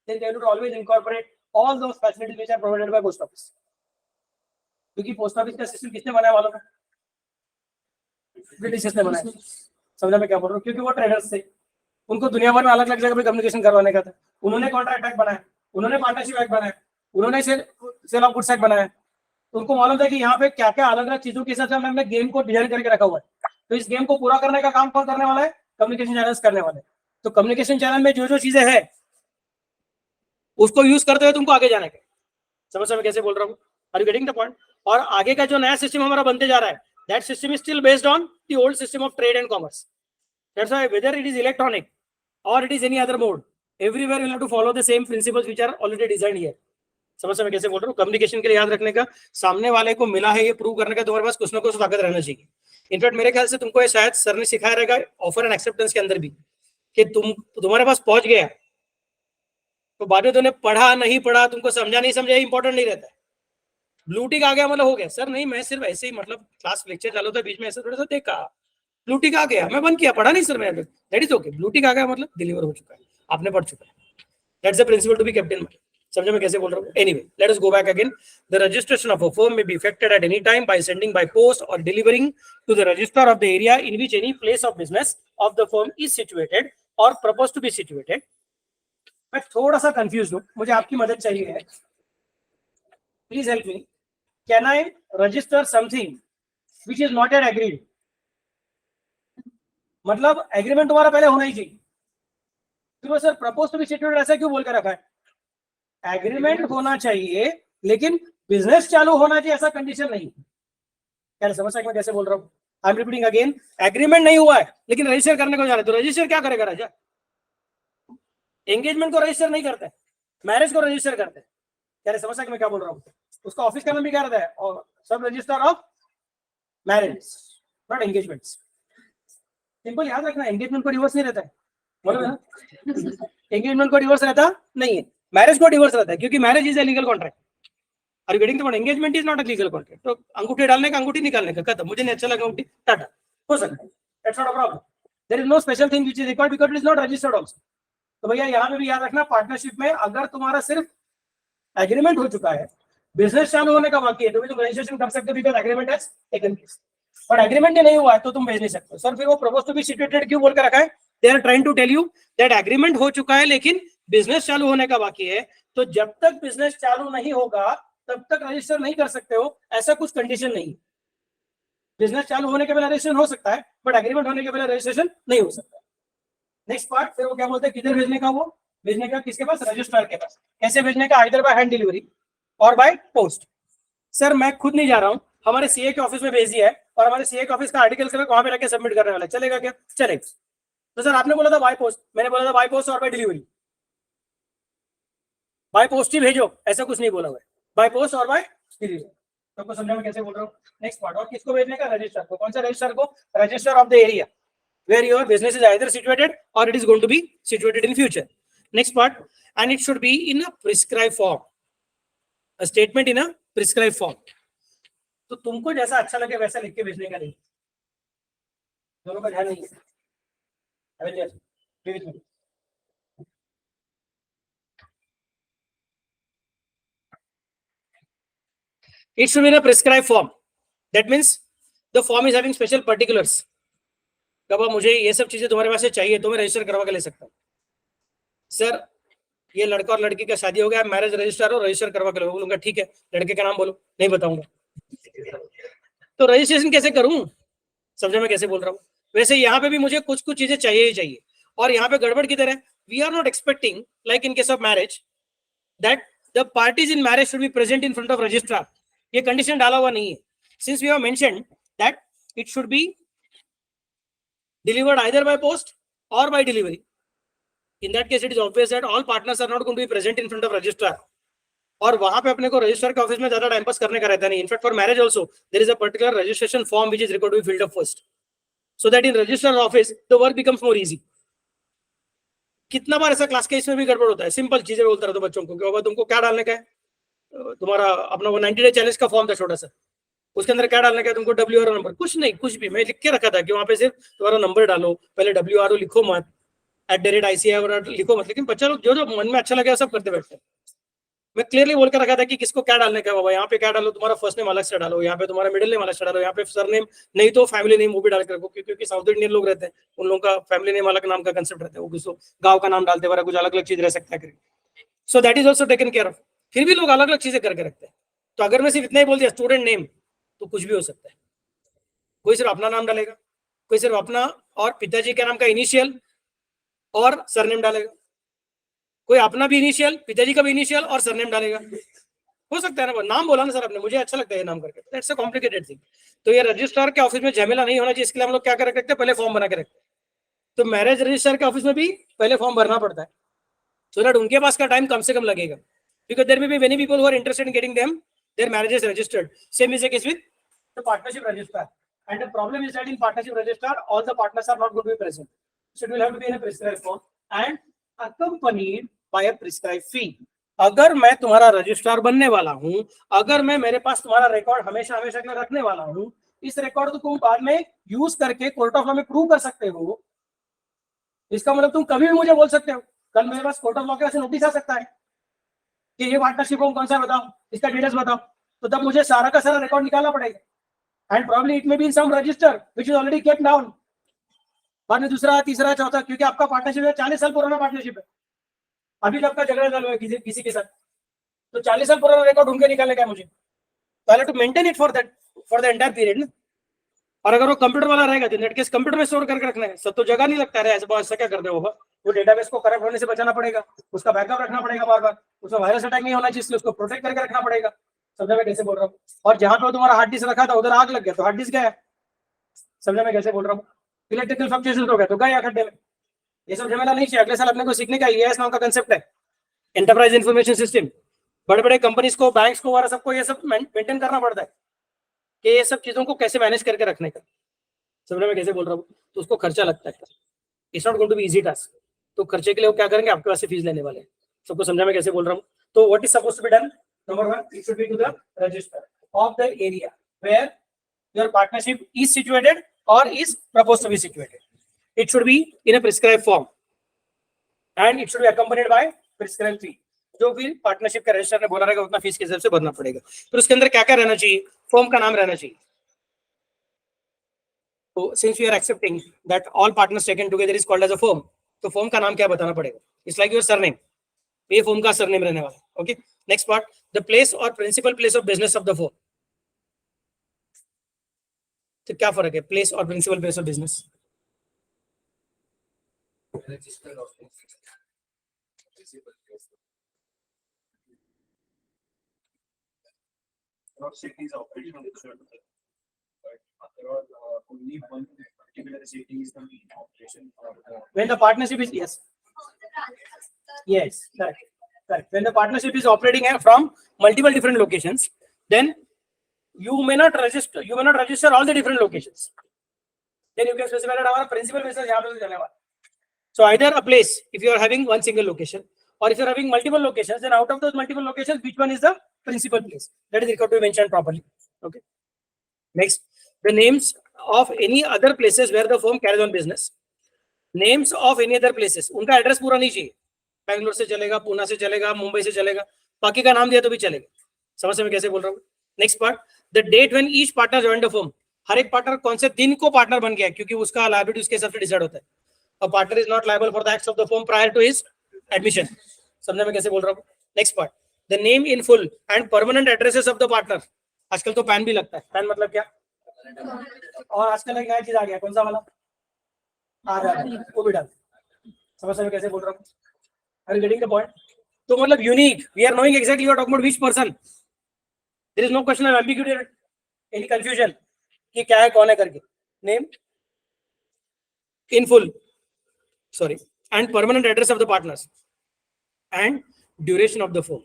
then they would always incorporate all those facilities which are provided by post office. क्योंकि पोस्ट ऑफिस का सिस्टम किसने बनाया मालूम है? ब्रिटिश ने बनाया। समझा मैं क्या बोल रहा हूँ? क्योंकि वो ट्रेडर्स थे, उनको दुनिया भर में अलग अलग जगह पे कम्युनिकेशन करवाने का था, उन्होंने कॉन्ट्रैक्ट एक्ट बनाया, उन्होंने पार्टनरशिप एक्ट बनाया, उन्होंने सेल ऑफ गुड्स एक्ट बनाया, उनको मालूम था कि यहाँ पे क्या क्या अलग अलग चीजों के हिसाब से हमने गेम को डिजाइन करके रखा हुआ है। तो इस गेम को पूरा करने का काम कौन करने वाला है? कम्युनिकेशन चैनल्स करने वाले। तो कम्युनिकेशन चैनल में जो जो चीजें हैं उसको यूज करते हुए तुमको आगे जाने का। समझ मैं कैसे बोल रहा हूँ? Are you getting the point? और आगे का जो नया सिस्टम हमारा बनते जा रहा है, that system is still based on the old system of trade and commerce. That's why whether it is electronic और it is any other mode, everywhere you have to follow the same principles which are already designed here. समझ मैं कैसे बोल रहा हूँ? कम्युनिकेशन के लिए याद रखने का, सामने वाले को मिला है ये प्रूव करने का तुम्हारे पास कुछ ना कुछ ताकत रहना चाहिए। इनफैक्ट मेरे ख्याल से तुमको ये शायद सर ने सिखाया रहेगा ऑफर एंड एक्सेप्टेंस के अंदर भी, कि तुम्हारे पास पहुंच गया तो बाद में तुमने पढ़ा नहीं पढ़ा, तुमको समझा नहीं समझा, इंपॉर्टेंट नहीं रहता है। ब्लू टिक आ गया मतलब हो गया। सर नहीं, मैं सिर्फ ऐसे ही मतलब क्लास लेक्चर चालू था बीच में ऐसे थोड़ा सा देखा, ब्लू टिक आ गया, मैं बंद किया, पढ़ा नहीं सर मैंने, that is okay. Blue tick आ गया मतलब डिलीवर हो चुका है, आपने पढ़ चुका है। That's the principle to be kept in mind. समझो मैं कैसे बोल रहा हूँ? Anyway, let us go back again. The registration of a firm may be effected at any time by sending by post or delivering to the registrar of the area in which any place of business of the firm is situated or proposed to be situated. मैं थोड़ा सा कंफ्यूज हूँ, मुझे आपकी मदद चाहिए है, please help me. Can I register something which is not yet agreed? मतलब एग्रीमेंट तुम्हारा पहले होना ही चाहिए। फिर वो sir propose to be situated ऐसा क्यों बोल के रखा है? एग्रीमेंट होना चाहिए लेकिन बिजनेस चालू होना चाहिए ऐसा कंडीशन नहीं। क्या समझ सकते कैसे बोल रहा हूँ? I am repeating again, agreement नहीं हुआ है लेकिन रजिस्टर करने को जा रहे, तो रजिस्टर क्या करेगा राजा? एंगेजमेंट को रजिस्टर नहीं करते, मैरिज को रजिस्टर करते हैं। क्या रे, समझ कि मैं क्या बोल रहा हूँ? उसका ऑफिस का नाम भी क्या रहता है? और सब register of marriage, not engagements. Simple याद रखना, एंगेजमेंट को डिवोर्स नहीं रहता है, बोलो ना, एंगेजमेंट को डिवोर्स रहता नहीं है, मैरिज को डिवोर्स रहता है, क्योंकि marriage is a legal contract. Are you getting the point? Engagement is not a legal contract. तो अंगूठी डालने का, अंगूठी निकालने का, खत्म। मुझे नहीं अच्छा लगा अंगूठी, टाटा, हो सकता है, that's not a problem. There is no special thing which is required because it is not registered also. तो भैया यहाँ पे भी याद रखना, पार्टनरशिप में अगर तुम्हारा सिर्फ एग्रीमेंट हो चुका है, बिजनेस चालू होने का बाकी है, तो भी तुम रजिस्ट्रेशन कर सकते हो because agreement has taken place. और एग्रीमेंट ही नहीं हुआ है तो तुम भेज नहीं सकते। सर फिर वो प्रपोज टू बी सिचुएटेड क्यों बोल कर रखा है? They are trying to tell you that agreement हो चुका है लेकिन बिजनेस चालू होने का बाकी है, तो जब तक बिजनेस चालू नहीं होगा तब तक रजिस्टर नहीं कर सकते हो, ऐसा कुछ कंडीशन नहीं। बिजनेस चालू होने के पहले रजिस्ट्रेशन हो सकता है, बट एग्रीमेंट होने के पहले रजिस्ट्रेशन नहीं हो सकता। नेक्स्ट पार्ट, फिर वो क्या बोलते हैं, किधर भेजने का? वो भेजने का किसके पास? रजिस्ट्रार के पास। कैसे भेजने का? आइदर बाय हैंड डिलीवरी और बाय पोस्ट। सर मैं खुद नहीं जा रहा हूँ, हमारे सीए के ऑफिस में भेज दिया है और हमारे सीए के ऑफिस का आर्टिकल कलर वहां पे रख के सबमिट करने वाला है, चलेगा क्या? चलेगा। तो सर आपने बोला था बाय पोस्ट, मैंने बोला था बाय पोस्ट और बाय डिलीवरी। बाय पोस्ट ही भेजो, ऐसा कुछ नहीं बोला हुआ है, बाय पोस्ट और बाय डिलीवरी। सबको समझा मैं कैसे बोल रहा हूँ? नेक्स्ट पार्ट, और किसको भेजने का? रजिस्टर को। कौन सा रजिस्टर को? Register of the area where your business is either situated or it is going to be situated in future. Next part, and it should be in a prescribed form, a statement in a prescribed form. तो तुमको जैसा अच्छा लगे वैसा लिख के भेजने का नहीं, दोनों का ध्यान नहीं है। It should be in a prescribed form. That means the form is having special particulars. कब मुझे ये सब चीजें तुम्हारे पास से चाहिए तो मैं रजिस्टर करवा के ले सकता हूँ। सर ये लड़का और लड़की का शादी हो गया, मैरिज रजिस्टर हो, रजिस्टर करवा के बोलूंगा ठीक है, लड़के का नाम बोलो, नहीं बताऊंगा। तो रजिस्ट्रेशन कैसे करूं? समझे मैं कैसे बोल रहा हूँ? वैसे यहाँ पे भी मुझे कुछ कुछ चीजें चाहिए ही चाहिए, और यहाँ पे गड़बड़ किधर है? We are not expecting like in case of marriage that the parties in marriage should be present in front of registrar. ये कंडीशन डाला हुआ नहीं है, since we have mentioned that it should be delivered either by post or by delivery. In that case, it is obvious that all partners are not going to be present in front of registrar. और वहां पे अपने को रजिस्ट्रार के ऑफिस में ज्यादा टाइम पास करने का रहता नहीं। In fact for marriage also there is a particular registration form which is required to be filled up first, so that in registrar office the work becomes more easy. कितना बार ऐसा क्लास के इसमें भी गड़बड़ होता है, सिंपल चीजें बोलता रहता बच्चों को कि बाबा तुमको क्या डालने का है, तुम्हारा अपना वो 90 डे चैलेंज का फॉर्म था छोटा सा, उसके अंदर क्या डालने का है तुमको? WRO नंबर, कुछ नहीं, कुछ भी मैं लिख के रखा था कि वहां पे सिर्फ तुम्हारा नंबर डालो, पहले WRO लिखो मत, @ICIR लिखो मत, लेकिन बच्चा लोग जो जो मन में अच्छा लगे सब करते बैठते हैं। मैं क्लियरली बोल कर रखा था कि किसको क्या डालने का है बाबा, यहाँ पे क्या डालो, तुम्हारा फर्स्ट नेम अलग से डालो, यहाँ पे तुम्हारा मिडिल नेम अलग से डालो, यहाँ पे सरनेम नहीं तो फैमिली नेम वो भी डाल के रखो, क्योंकि साउथ इंडियन लोग रहते हैं, उन लोगों का फैमिली नेम अलग नाम का कंसेप्ट रहता है, वो किसी गाँव का नाम डालते वगैरह कुछ अलग अलग चीज रह सकता है, so that is also taken care of. फिर भी लोग अलग अलग चीजें करके रखते हैं। तो अगर मैं सिर्फ इतना ही बोल दिया स्टूडेंट नेम, तो कुछ भी हो सकता है। कोई सिर्फ अपना नाम डालेगा, कोई सिर्फ अपना और पिताजी के नाम का इनिशियल और सरनेम डालेगा, कोई अपना भी इनिशियल, पिताजी का भी इनिशियल और सरनेम डालेगा। हो सकता है ना, नाम बोला ना सर आपने, मुझे अच्छा लगता है ये नाम करके, दैट्स अ कॉम्प्लिकेटेड थिंग। तो ये रजिस्ट्रार के ऑफिस में झमेला नहीं होना चाहिए, इसके लिए हम लोग क्या कर रखते हैं, पहले फॉर्म बना के रखते हैं। तो मैरिज रजिस्ट्रार के ऑफिस में भी पहले फॉर्म भरना पड़ता है, सो दैट उनके पास का टाइम कम से कम लगेगा, because there may be many people who are interested in getting them their marriages registered. Same is the case with the partnership registrar. And the problem is that in partnership registrar, all the partners are not going to be present. So it will have to be in a prescribed form and accompanied by a prescribed fee. अगर मैं तुम्हारा रजिस्ट्रार बनने वाला हूं, अगर मैं मेरे पास तुम्हारा रिकॉर्ड हमेशा हमेशा के लिए रखने वाला हूं, इस रिकॉर्ड को तुम बाद में यूज करके कोर्ट ऑफ लॉ में प्रूव कर सकते हो। इसका मतलब तुम कभी भी मुझे बोल सकते हो, कल मेरे पास कोर्ट ऑफ लॉ के पास नोटिस आ सकता है कि ये पार्टनरशिप कौन सा बताओ, इसका डिटेल्स बताओ, तो तब मुझे सारा का सारा रिकॉर्ड निकालना पड़ेगा। And probably it may be in some register which is already kept down, बाद में दूसरा तीसरा चौथा, क्योंकि आपका पार्टनरशिप है 40 साल पुराना पार्टनरशिप है, अभी तक का झगड़ा चालू है किसी के साथ, तो 40 साल पुराना रिकॉर्ड ढूंढ के निकालने का है मुझे, पहले to maintain it for the entire period ना। और अगर वो कंप्यूटर वाला रहेगा तो नेट केस कंप्यूटर में स्टोर करके रखना है, सब तो जगह नहीं लगता है, ऐसा क्या करते होगा, वो डेटाबेस को करप्ट होने से बचाना पड़ेगा, उसका बैकअप रखना पड़ेगा बार बार, उसमें वायरस अटैक नहीं होना चाहिए, इसलिए उसको प्रोटेक्ट करके रखना पड़ेगा। समझा मैं कैसे बोल रहा हूँ? और जहां पे तुम्हारा हार्ड डिस्क रखा था उधर आग लग गया तो हार्ड डिस्क गया, समझा मैं कैसे बोल रहा हूँ? इलेक्ट्रिकल फ्लक्चुएशन हो गया तो गए अखड्डे में, ये सब झमेला नहीं चाहिए। अगले साल अपने को सीखने का ईएएस नाम का कंसेप्ट है, एंटरप्राइज इंफॉर्मेशन सिस्टम। बड़े बड़े कंपनीज को, बैंक्स को और सबको ये सब मेंटेन करना पड़ता है कि ये सब चीजों को कैसे मैनेज करके रखने का। समझ मैं कैसे बोल रहा हूँ? तो उसको खर्चा लगता है, it's not going to be easy task. तो खर्चे के लिए वो क्या करेंगे, आपके पास से फीस लेने वाले हैं। सबको समझा मैं कैसे बोल रहा हूँ? तो what is supposed to be done? Number 1, it should be to the register of the area where your partnership is situated और is proposed to be situated. It should be in a prescribed form and it should be accompanied by prescribed fee. जो भी पार्टनरशिप का रजिस्टर ने बोला रहेगा उतना फीस के हिसाब से भरना पड़ेगा. फिर उसके अंदर क्या क्या रहना चाहिए? फॉर्म का नाम रहना चाहिए. तो since we are accepting that all partners taken together is called as a firm, तो फॉर्म का नाम क्या बताना पड़ेगा? It's like your surname. ये फॉर्म का सरनेम रहने वाला है. Okay, next part, the place और principal place of business of the firm. तो क्या फर्क है प्लेस और principal place of business? Register office. Principal place. Not cities operation on the shoulder. But after all, only one particular city is the main operation for the. When the partnership is, yes, correct. When the partnership is operating from multiple different locations, then you may not register all the different locations. Then you can specify that our principal business यहाँ पे चलने वाला. So either a place, if you are having one single location, or if you are having multiple locations, then out of those multiple locations, which one is the principal place? That is required to be mentioned properly. Okay. Next, the names of any other places where the firm carries on business. Names of any other places. उनका एड्रेस पूरा नहीं चाहिए. बैंगलोर से चलेगा, पुणे से चलेगा, मुंबई से चलेगा, बाकी का नाम दिया तो भी चलेगा. समझ में कैसे बोल रहा हूँ? Next part, the date when each partner joined the firm. हर एक पार्टनर कौन से दिन को पार्टनर बन गया, क्योंकि उसका लायबिलिटी उसके हिसाब से डिसाइड होता है. A partner is not liable for the acts of the firm prior to his admission. समझने में कैसे बोल रहा हूँ? Next part, the name in full and permanent addresses of the partner. आजकल तो पैन भी लगता है. पैन मतलब क्या? और आजकल एक नया चीज आ गया, कौन सा वाला? आधार, वो भी डाल. समझ में कैसे बोल रहा हूँ? Are you getting the point? तो मतलब unique. We are knowing exactly you are talking about which person. There is no question of ambiguity or any confusion कि क्या है कौन है करके. Name in full. Sorry, and permanent address of the partners and duration of the firm.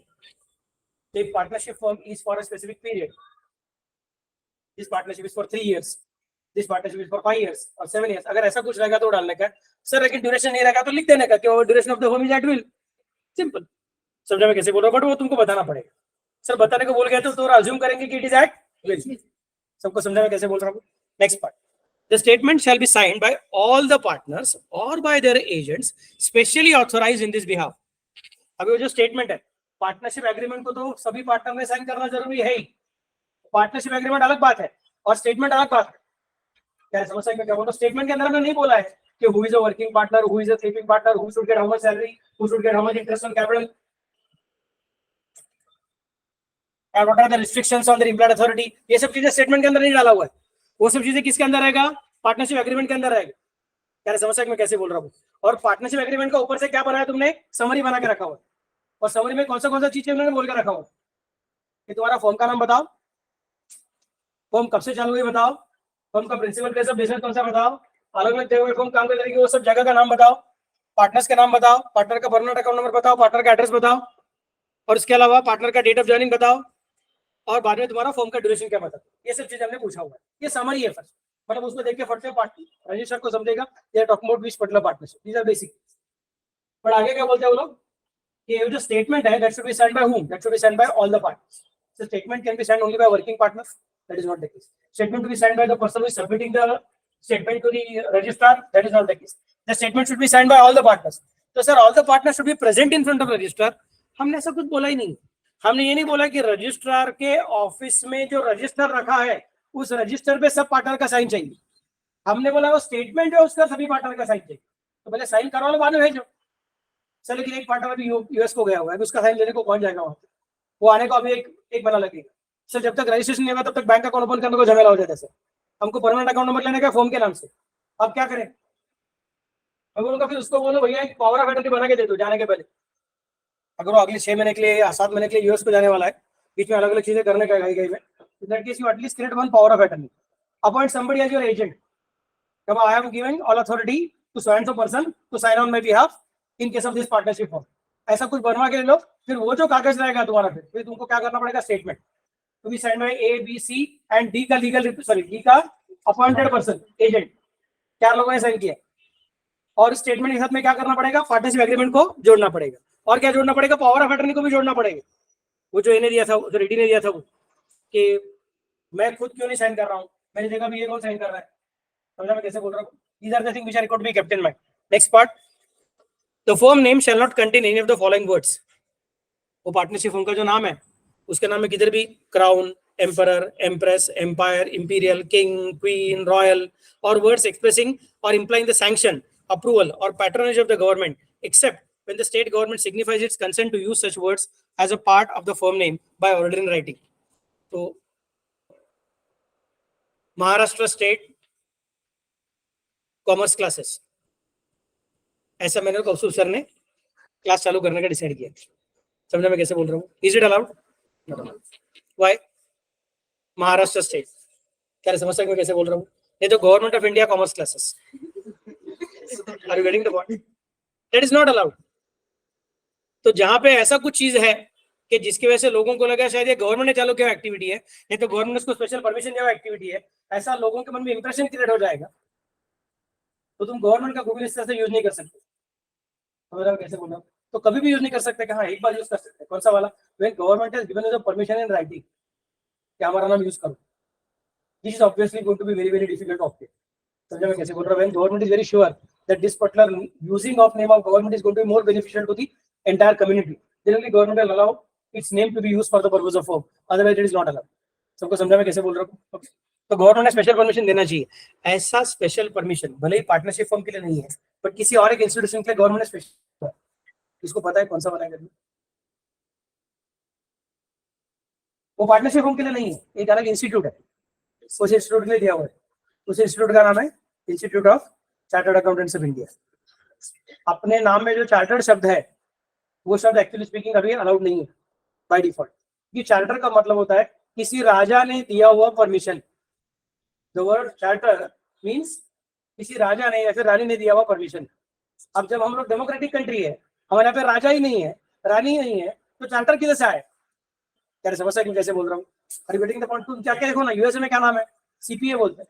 The partnership firm is for a specific period. This partnership is for 3 years. This partnership is for 5 years or 7 years. अगर ऐसा कुछ रहेगा तो डालने का. सर लेकिन ड्यूरेशन नहीं रहेगा तो लिख देने का कि वो duration of the firm is at will. Simple. समझा मैं कैसे बोल रहा हूँ? बट वो तुमको बताना पड़ेगा. सर बताने को बोल गया तो अज्यूम करेंगे कि इट इज एट विल. सबको समझा मैं कैसे बोल रहा हूँ? Next part, the statement shall be signed by all the partners or by their agents specially authorized in this behalf. अभी वो जो स्टेटमेंट है, पार्टनरशिप एग्रीमेंट को तो सभी पार्टनर ने साइन करना जरूरी है ही. पार्टनरशिप एग्रीमेंट अलग बात है और स्टेटमेंट अलग बात है. क्या समझ सकते क्या बोल? स्टेटमेंट के अंदर हमने नहीं बोला है कि who is a working partner, who is a sleeping partner, who should get how much salary, who should get how much interest on capital, and what are the restrictions on their employed authority. ये सब चीजें स्टेटमेंट के अंदर नहीं डाला हुआ है. वो सब चीजें किसके अंदर रहेगा? पार्टनरशिप एग्रीमेंट के अंदर रहेगा. क्या समझ सकते मैं कैसे बोल रहा हूँ? और पार्टनरशिप एग्रीमेंट का ऊपर से क्या बनाया तुमने? समरी बना के रखा हुआ है. और समरी में कौन सा चीज उन्होंने बोल के रखा हुआ कि तुम्हारा फॉर्म का नाम बताओ, फॉर्म कब से चालू हुई बताओ, फॉर्म का प्रिंसिपल प्लेस ऑफ बिजनेस कौन सा बताओ, अलग अलग जगह फॉर्म काम करते वो सब जगह का नाम बताओ, पार्टनर्स का नाम बताओ, पार्टनर का परमानेंट अकाउंट नंबर बताओ, पार्टनर का एड्रेस बताओ, और इसके अलावा पार्टनर का डेट ऑफ ज्वाइनिंग बताओ, और बाद में तुम्हारा फॉर्म का ड्यूरेशन क्या बताओ. ये सब चीजें हमने पूछा हुआ है. ये समरी है फर्स्ट. मतलब उसमें देख के फट से पार्टनर रजिस्टर को समझेगा they are talking about which particular partnership. These are basic. पर आगे क्या बोलते हैं वो लोग कि ये जो स्टेटमेंट है that should be signed by whom? That should be signed by all the partners. So statement can be signed only by working partners. That is not the case. Statement to be signed by the person who is submitting the statement to the registrar. That is not the case. The statement should be signed by all the partners. So sir, all the partners should be present in front of the registrar. हमने ऐसा कुछ बोला ही नहीं. हमने ये नहीं बोला कि रजिस्ट्रार के ऑफिस में जो रजिस्टर रखा है उस रजिस्टर पे सब पार्टनर का साइन चाहिए. हमने बोला वो स्टेटमेंट है उसका सभी पार्टनर का साइन चाहिए. तो पहले साइन करवा लो, बाद में भेजो. सर लेकिन एक पार्टनर अभी यूएस को गया हुआ है, उसका साइन लेने को कौन जाएगा वहां? वो आने को अभी एक बना लगेगा. सर जब तक रजिस्ट्रेशन नहीं होगा तब तक बैंक अकाउंट ओपन करने को झमेला हो जाता है. सर हमको परमानेंट अकाउंट नंबर लेने का फॉर्म के नाम से. अब क्या करें? अब बोलो फिर उसको बोलो भैया एक पावर ऑफ अटर्नी बना के दे दो जाने के पहले. अगर वो अगले 6 महीने के लिए या 7 महीने के लिए यूएस को जाने वाला है, बीच में अलग अलग चीजें करने का गई में, in that case you at least create one power of attorney. Appoint somebody as your agent. Come on, I am giving all authority to so and so person to sign on my behalf in case of this partnership form. ऐसा कुछ बनवा के ले लो, फिर वो जो कागज रहेगा तुम्हारा, फिर तुमको क्या करना पड़ेगा, statement to be sign by A B C and D का लीगल, सॉरी डी का अपॉइंटेड पर्सन एजेंट, 4 लोगों ने साइन किया, और स्टेटमेंट के साथ में क्या करना पड़ेगा, पार्टनरशिप एग्रीमेंट को जोड़ना पड़ेगा, और क्या जोड़ना पड़ेगा, पावर ऑफ अटर्नी को भी जोड़ना पड़ेगा, वो जो इन्हें दिया था, जो रेडी ने दिया था, वो कि मैं खुद क्यों नहीं साइन कर रहा हूँ, मेरी जगह भी ये कौन साइन कर रहा है, समझा मैं कैसे बोल रहा हूँ. These are the things which are required to be kept in mind. Next part, the firm name shall not contain any of the following words. वो पार्टनरशिप फर्म का जो नाम है, उसके नाम में किधर भी crown, emperor, empress, empire, imperial, king, queen, royal, और वर्ड्स एक्सप्रेसिंग और implying the sanction, approval or patronage of the government, except when the state government signifies its consent to use such words as a part of the firm name by order in writing. तो महाराष्ट्र स्टेट कॉमर्स क्लासेस, ऐसा मैंने कौशल सर ने क्लास चालू करने का डिसाइड किया. समझा मैं कैसे बोल रहा हूँ. Is it allowed? Why? Maharashtra state, क्या समझ सकते मैं कैसे बोल रहा हूँ. ये तो government of India commerce classes. Are you getting the point? That is not allowed. तो जहां पे ऐसा कुछ चीज है कि जिसकी वजह से लोगों को लगा शायद ये गवर्नमेंट ने चालू किया एक्टिविटी है, नहीं तो गवर्नमेंट ने उसको स्पेशल परमिशन दिया एक्टिविटी है, ऐसा लोगों के मन में इंप्रेशन क्रिएट हो जाएगा, तो तुम गवर्नमेंट का गूगल इस तरह से यूज नहीं कर सकते. समझ रहे हो कैसे बोल रहा हूँ. तो कभी भी यूज नहीं कर सकते कि हाँ एक बार यूज कर सकते. कौन सा वाला? When government has given you the permission in writing कि हमारा नाम यूज करो. This is obviously going to be very very difficult of it. समझा मैं कैसे बोल रहा हूँ. When government is very sure that this particular using of name of government is going to be more beneficial to the entire community, generally government will allow its name to be used for the purpose of form, otherwise it is not allowed. सबको समझा मैं कैसे बोल रहा हूँ. तो गवर्नमेंट ने स्पेशल परमिशन देना चाहिए. ऐसा स्पेशल परमिशन भले ही पार्टनरशिप फर्म के लिए नहीं है, बट किसी और एक इंस्टीट्यूशन के लिए गवर्नमेंट ने स्पेशल, इसको पता है कौन सा बनाएगा. वो पार्टनरशिप फर्म के लिए नहीं है, एक अलग इंस्टीट्यूट है, उस इंस्टीट्यूट के लिए दिया हुआ है. उस इंस्टीट्यूट का नाम है institute of Chartered Accountants of India. अपने नाम में जो चार्टर्ड शब्द है, वो शब्द एक्चुअली स्पीकिंग अभी अलाउड नहीं है बाय डिफॉल्ट. ये चार्टर का मतलब होता है किसी राजा ने दिया हुआ permission. The word charter means किसी राजा ने या फिर रानी ने दिया हुआ परमिशन. अब जब हम लोग डेमोक्रेटिक कंट्री है, हमारे यहाँ पे राजा ही नहीं है, रानी नहीं है, तो चार्टर किधर से आए? क्या समझ सकते कैसे बोल रहा हूँ. अरे वेटिंग द पॉइंट. तुम क्या क्या देखो ना, यूएसए में क्या नाम है, सीपीए बोलते हैं,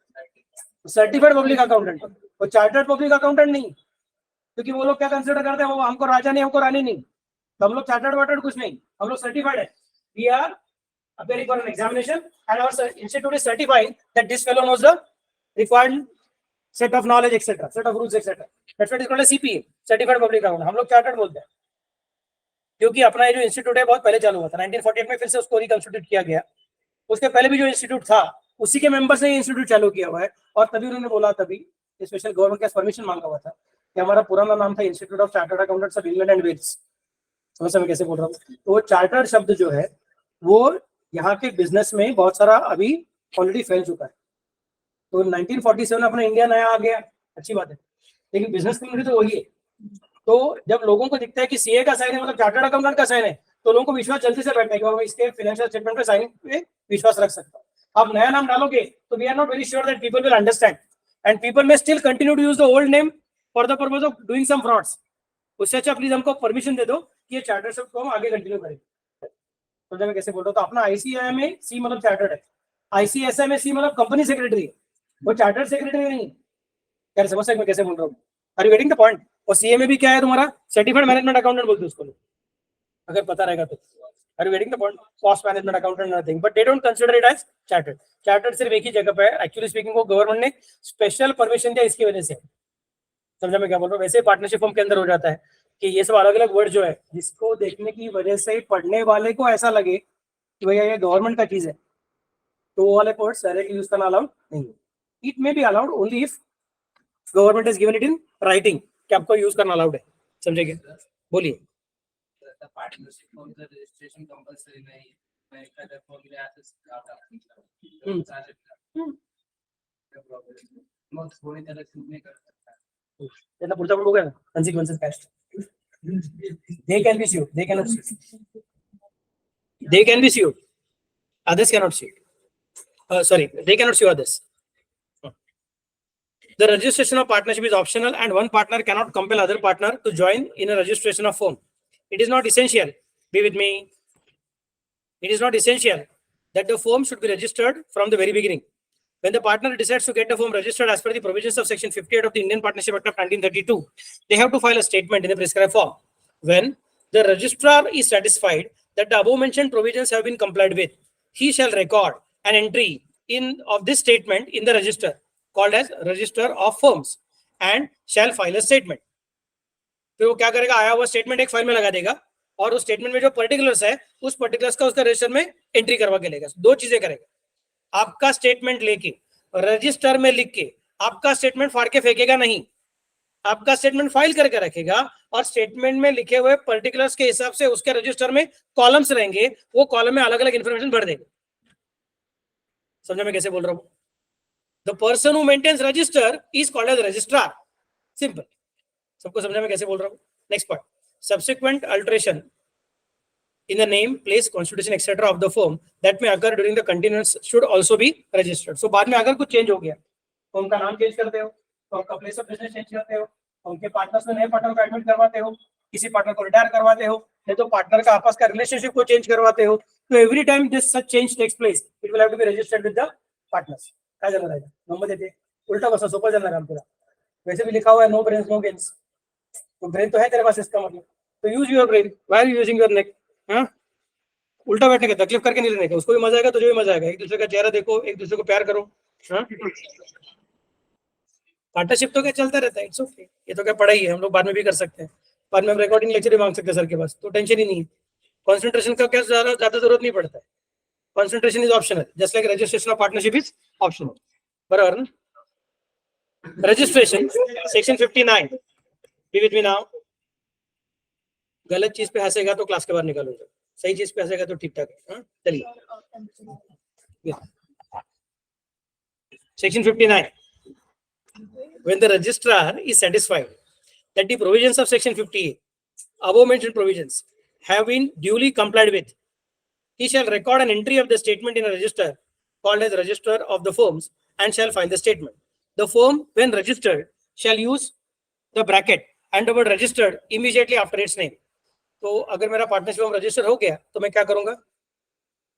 सर्टिफाइड पब्लिक अकाउंटेंट. और चार्टर्ड पब्लिक अकाउंटेंट नहीं, क्योंकि वो लोग क्या कंसिडर करते हैं, वो हमको राजा नहीं, हमको रानी नहीं, तो हम लोग चार्टर्ड वार्टर्ड कुछ नहीं, हम लोग सर्टिफाइड है. We are appearing for an examination and our institute is certifying that this fellow knows the required set of knowledge etc, set of rules etc. That's what is called a CPA, certified public accountant. हम लोग चार्टर्ड बोलते हैं, क्योंकि अपना ये जो इंस्टीट्यूट है बहुत पहले चालू हुआ था 1948 में, फिर से उसको रिकंस्टिट्यूट किया गया. उसके पहले भी जो इंस्टीट्यूट था उसी के मेंबर्स ने इंस्टीट्यूट चालू किया हुआ है. और तभी उन्होंने बोला, तभी स्पेशल गवर्नमेंट का परमिशन मांगा हुआ था कि हमारा पुराना नाम था Institute of Chartered Accountants of England and Wales. समझ मैं कैसे बोल रहा हूँ. तो वो चार्टर्ड शब्द जो है वो यहाँ के बिजनेस में बहुत सारा अभी ऑलरेडी फैल चुका है. तो 1947 में अपना इंडिया नया आ गया, अच्छी बात है, लेकिन बिजनेस कम्युनिटी तो वही है. तो जब लोगों को दिखता है कि सीए का साइन है, मतलब चार्टर्ड अकाउंटेंट का साइन है, तो लोगों को विश्वास जल्दी से बैठता है कि वो इसके फाइनेंशियल स्टेटमेंट का साइन पे विश्वास रख सकता है. आप नया नाम डालोगे तो we are not very sure that people will understand, and people may still continue to use the old name for the purpose of doing some frauds. उससे अच्छा प्लीज हमको परमिशन दे दो कि ये चार्टर्ड शब्द को हम आगे कंटिन्यू करेंगे. तो मैं कैसे बोल रहा हूँ. तो अपना आईसीआई में सी मतलब चार्टर्ड है, आईसीएसआई में सी मतलब कंपनी सेक्रेटरी है, वो चार्टर्ड सेक्रेटरी नहीं. क्या समझ सकते मैं कैसे बोल रहा हूँ. Are you getting the point. और सीए में भी क्या है तुम्हारा, सर्टिफाइड मैनेजमेंट अकाउंटेंट बोलते हैं उसको, अगर पता रहेगा तो. Are you getting the point. Cost management accountant nothing, but they don't consider it as chartered. Chartered सिर्फ एक ही जगह पे है, एक्चुअली स्पीकिंग वो गवर्नमेंट ने स्पेशल परमिशन दिया इसकी वजह से. समझा मैं क्या बोल रहा हूँ. वैसे पार्टनरशिप फॉर्म के अंदर हो जाता है कि ये सब अलग अलग वर्ड जो है, जिसको देखने की वजह से पढ़ने वाले को ऐसा लगे कि भैया ये गवर्नमेंट का चीज है, तो वो वाले वर्ड्स डायरेक्टली यूज करना अलाउड नहीं है. It may be allowed only if government is given it in writing कि आपको यूज करना अलाउड है. समझेंगे. बोलिए. The partnership form the registration compulsory नहीं है. मैं एखाद्या फॉर्मला असंच मग कोणी त्याला शूट नाही करत. त्याला पुढचा पण बघूया ना, कॉन्सिक्वेन्सेस काय असतात. They can be sued, they cannot sue, they can be sued, others cannot sue. Sorry, they cannot sue others. The registration of partnership is optional and one partner cannot compel other partner to join in a registration of firm. It is not essential. Be with me. It is not essential that the firm should be registered from the very beginning. When the partner decides to get the firm registered as per the provisions of Section 58 of the Indian Partnership Act of 1932, they have to file a statement in the prescribed form. When the registrar is satisfied that the above mentioned provisions have been complied with, he shall record an entry of this statement in the register called as Register of Firms and shall file a statement. फिर वो क्या करेगा, आया हुआ स्टेटमेंट एक फाइल में लगा देगा और उस स्टेटमेंट में जो पर्टिकुलर्स है उस पर्टिकुलर्स का उसका रजिस्टर में एंट्री करवा के लेगा. दो चीजें करेगा, आपका स्टेटमेंट लेके रजिस्टर में लिख के आपका स्टेटमेंट फाड़ के फेंकेगा नहीं, आपका स्टेटमेंट फाइल करके रखेगा और स्टेटमेंट में लिखे हुए पर्टिकुलर्स के हिसाब से उसके रजिस्टर में कॉलम्स रहेंगे, वो कॉलम में अलग अलग इंफॉर्मेशन भर देगा. समझा मैं कैसे बोल रहा हूं? The person who maintains register is called as registrar. Simple. सबको समझा मैं कैसे बोल रहा हूं? Next part, subsequent alteration in the name, place, constitution, etc. of the firm that may occur during the continuance should also be registered. So बाद में अगर कुछ चेंज हो गया, फर्म का नाम चेंज करते हो, फर्म का प्लेस ऑफ बिजनेस चेंज करते हो, फर्म के पार्टनर्स में नए पार्टनर को एडमिट करवाते हो, किसी पार्टनर को रिटायर करवाते हो, नहीं तो पार्टनर का आपस का रिलेशनशिप को चेंज करवाते हो, तो every time this such change takes place it will have to be registered with the partners. काय जाणार आहे? नंबर देते उल्टा बसा, सोपं जाणार आहे तुला. वैसे भी लिखा हुआ है नो ब्रेन नो गेन्स. तो ब्रेन तो है तेरे पास, इसका मतलब तो use your brain. Why are you using your neck? हाँ, उल्टा बैठने का, तकलीफ करके नहीं लेने का. उसको भी मजा आएगा, तुझे भी मजा आएगा. एक दूसरे का चेहरा देखो, एक दूसरे को प्यार करो. पार्टनरशिप तो क्या चलता रहता है. It's okay. ये तो क्या पढ़ाई है, हम लोग बाद में भी कर सकते हैं. बाद में हम रिकॉर्डिंग लेक्चर भी मांग सकते हैं सर के पास, तो टेंशन ही नहीं है. कॉन्सेंट्रेशन का क्या ज्यादा जरूरत नहीं पड़ता है. Concentration is optional, just like registration of partnership is optional. बराबर ना? Registration section 59. Be with me now. गलत चीज पे हंसेगा तो क्लास के बाहर निकालूंगा, सही चीज पे हंसेगा तो ठीक ठाक है. चलिए, section 59. When the registrar is satisfied that the provisions of section 58 above mentioned provisions have been duly complied with, he shall record an entry of the statement in a register called as Register of the Firms and shall file the statement. The firm, when registered, shall use the bracket and the word registered immediately after its name. तो अगर मेरा पार्टनरशिप फॉर्म रजिस्टर हो गया तो मैं क्या करूंगा,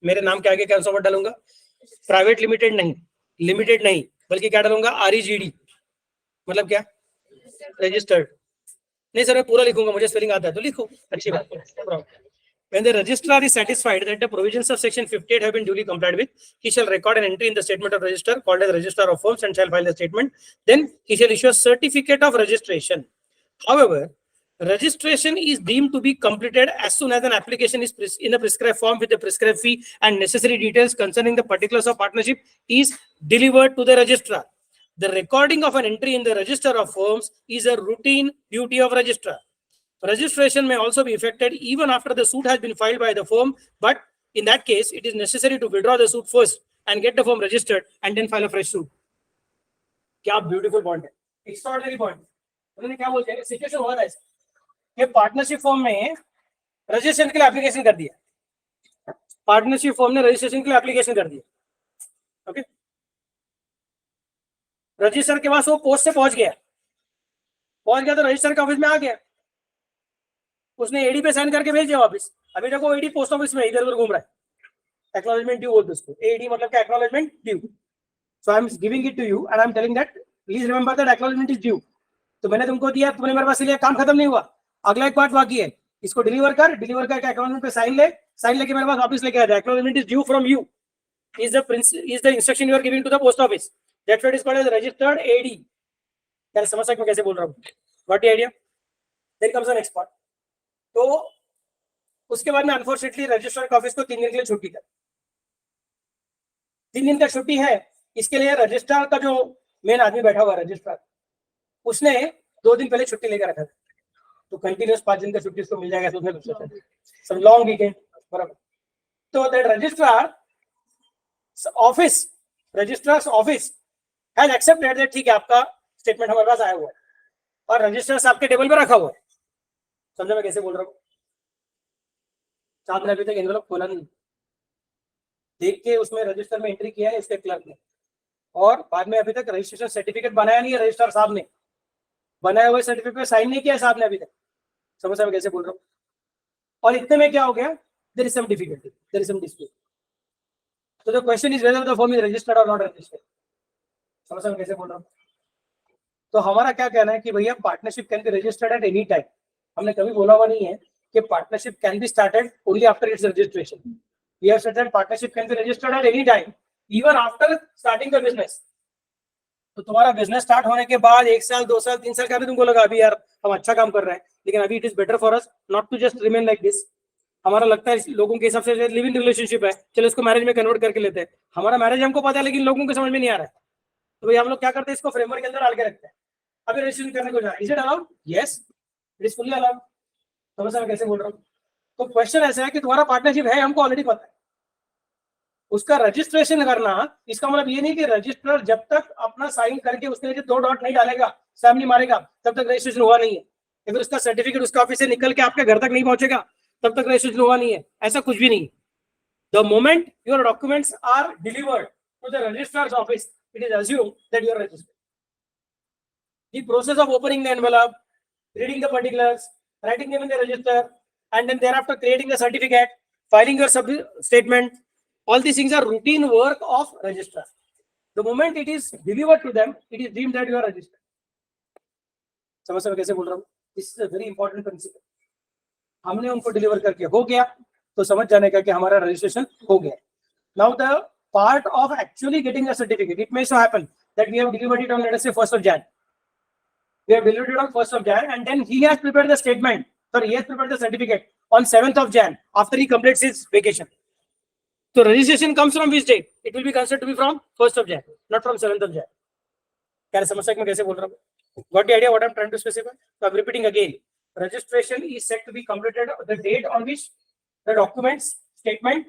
मेरे नाम के आगे कौन सा वर्ड डालूंगा? प्राइवेट लिमिटेड नहीं, लिमिटेड नहीं, बल्कि क्या डालूंगा? REGD. मतलब क्या? रजिस्टर्ड. नहीं सर मैं पूरा लिखूंगा, मुझे स्पेलिंग आता है तो लिखो, अच्छी बात है. When the registrar is satisfied that the provisions of section 58 have been duly complied with, he shall record an entry in the statement of register called as Register of Firms and shall file the statement. Then he shall issue a certificate of registration. However, registration is deemed to be completed as soon as an application is in a prescribed form with the prescribed fee and necessary details concerning the particulars of partnership is delivered to the registrar. The recording of an entry in the Register of Firms is a routine duty of registrar. Registration may also be effected even after the suit has been filed by the firm, but in that case, it is necessary to withdraw the suit first and get the firm registered and then file a fresh suit. क्या beautiful point है, extraordinary point. उन्होंने क्या बोलते हैं, सिचुएशन हुआ था ये पार्टनरशिप फॉर्म में रजिस्ट्रेशन के लिए एप्लीकेशन कर दिया, पार्टनरशिप फॉर्म ने रजिस्ट्रेशन के लिए एप्लीकेशन कर दिया. ओके, रजिस्टर के पास वो पोस्ट से पहुंच गया तो रजिस्टर के ऑफिस में आ गया, उसने एडी पे साइन करके भेज दिया वापस. अभी देखो एडी पोस्ट ऑफिस में इधर उधर घूम रहा है. एक्नॉलेजमेंट ड्यू बोलते उसको. एडी मतलब क्या? Acknowledgement due. So I am giving it to you and I am telling that please remember that acknowledgement is due. तो मैंने तुमको दिया, तुमने मेरे पास लिया, काम खत्म नहीं हुआ, अगला एक पार्ट बाकी है, इसको डिलीवर कर, डिलीवर करके एक्नॉलेजमेंट पे साइन ले, साइन लेके मेरे पास वापस लेके आ जाए. Acknowledgement is due from you is the instruction you are giving to the post office. That's what is called as registered AD. यार समझ सकते हो कैसे बोल रहा हूँ? What the idea? Then comes the next part. तो उसके बाद में अनफॉर्चुनेटली रजिस्ट्रार के ऑफिस को 3 दिन के लिए छुट्टी कर. 3 दिन का छुट्टी है, इसके लिए रजिस्ट्रार का जो मेन आदमी बैठा हुआ रजिस्ट्रार, उसने 2 दिन पहले छुट्टी लेकर रखा था. तो कंटिन्यूस 5 दिन का छुट्टी उसको मिल जाएगा, सब लॉन्ग वीकेंड बराबर. तो that registrar office, registrars office has accepted that ठीक है आपका स्टेटमेंट हमारे पास आया हुआ है और रजिस्टर्स आपके टेबल पे रखा हुआ है. समझा मैं कैसे बोल रहा हूँ? साथ में अभी तक एनवेलप खोला नहीं, देख के उसमें रजिस्टर में एंट्री किया है इसके क्लर्क ने और बाद में अभी तक रजिस्ट्रेशन सर्टिफिकेट बनाया नहीं है रजिस्ट्रार साहब ने, बनाए हुए सर्टिफिकेट पे साइन नहीं किया साहब ने अभी तक। समझ मैं कैसे बोल रहा हूँ? और इतने में क्या हो गया, there is some difficulty, there is some dispute. So the question is whether the firm is registered or not registered. समझ में कैसे बोल रहा हूँ? तो हमारा क्या कहना है कि भैया partnership can be registered at any time. हमने कभी बोला हुआ नहीं है कि partnership can be started only after its registration. We have said that partnership can be registered at any time even after starting the business. तो तुम्हारा बिजनेस स्टार्ट होने के बाद 1 साल 2 साल 3 साल का भी तुमको लगा अभी यार हम अच्छा काम कर रहे हैं, लेकिन अभी it is better for us not to just remain like this. हमारा लगता है लोगों के हिसाब से लिव इन रिलेशनशिप है, चलो इसको मैरिज में कन्वर्ट करके लेते हैं। हमारा मैरिज हमको पता है लेकिन लोगों को समझ में नहीं आ रहा है, तो भाई हम लोग क्या करते हैं, इसको फ्रेमवर्क के अंदर डाल के रखते हैं। अभी रजिस्ट्रेशन करने को जा रहा है, is it allowed? Yes, it is fully allowed. समझ मैं कैसे बोल रहा हूँ? तो क्वेश्चन ऐसा है कि तुम्हारा पार्टनरशिप है, हमको ऑलरेडी पता है, उसका रजिस्ट्रेशन करना, इसका मतलब ये नहीं कि रजिस्ट्रार जब तक अपना साइन करके उसके नीचे 2 डॉट नहीं डालेगा, साइन नहीं मारेगा, तब तक रजिस्ट्रेशन हुआ नहीं है। अगर उसका सर्टिफिकेट उसका ऑफिस से निकल के आपके घर तक नहीं पहुंचेगा तब तक रजिस्ट्रेशन हुआ नहीं है, ऐसा कुछ भी नहीं। The moment your documents are delivered to the registrar's office, it is assumed that you are registered. The process of opening the envelope, reading the particulars, writing them in the register, and then thereafter creating the certificate, filing your statement, all these things are routine work of registrar. The moment it is delivered to them, it is deemed that you are registered. समझ में कैसे बोल रहा हूँ? This is a very important principle. हमने उनको डिलीवर करके हो गया तो समझ जाने का कि हमारा रजिस्ट्रेशन हो गया। Now the part of actually getting a certificate, it may so happen that we have delivered it on, let us say, 1st of Jan. We have delivered it on 1st of Jan, and then he has prepared the statement. Sorry, he has prepared the certificate on 7th of Jan after he completes his vacation. So registration comes from which date? It will be considered to be from 1st of Jan, not from 7th of Jan. क्या समस्या मैं कैसे बोल रहा हूँ? Got the idea what I'm trying to specify? So I'm repeating again. Registration is said to be completed the date on which the documents, statement,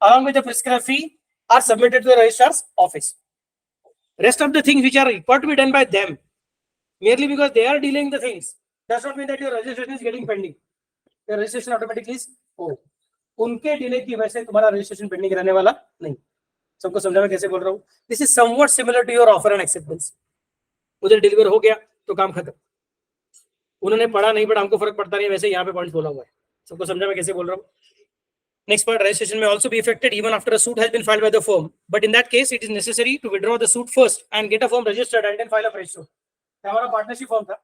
along with the prescribed fee, are submitted to the registrar's office. Rest of the things which are required to be done by them, merely because they are dealing the things, does not mean that your registration is getting pending. Your registration automatically is over. उनके डिले की वजह से तुम्हारा रजिस्ट्रेशन पेंडिंग रहने वाला नहीं। सबको समझा मैं कैसे बोल रहा हूँ? This is somewhat similar to your offer and acceptance. उधर डिलीवर हो गया तो काम खत्म, उन्होंने पढ़ा नहीं पढ़ा हमको फर्क पड़ता नहीं, वैसे यहाँ पे पॉइंट बोला हुआ है। सबको समझा मैं कैसे बोल रहा हूँ? Next part, registration may also be effected even after a suit has been filed by the firm, but in that case it is necessary to withdraw the suit first and get a firm registered and then file a fresh suit. हमारा पार्टनरशिप फॉर्म था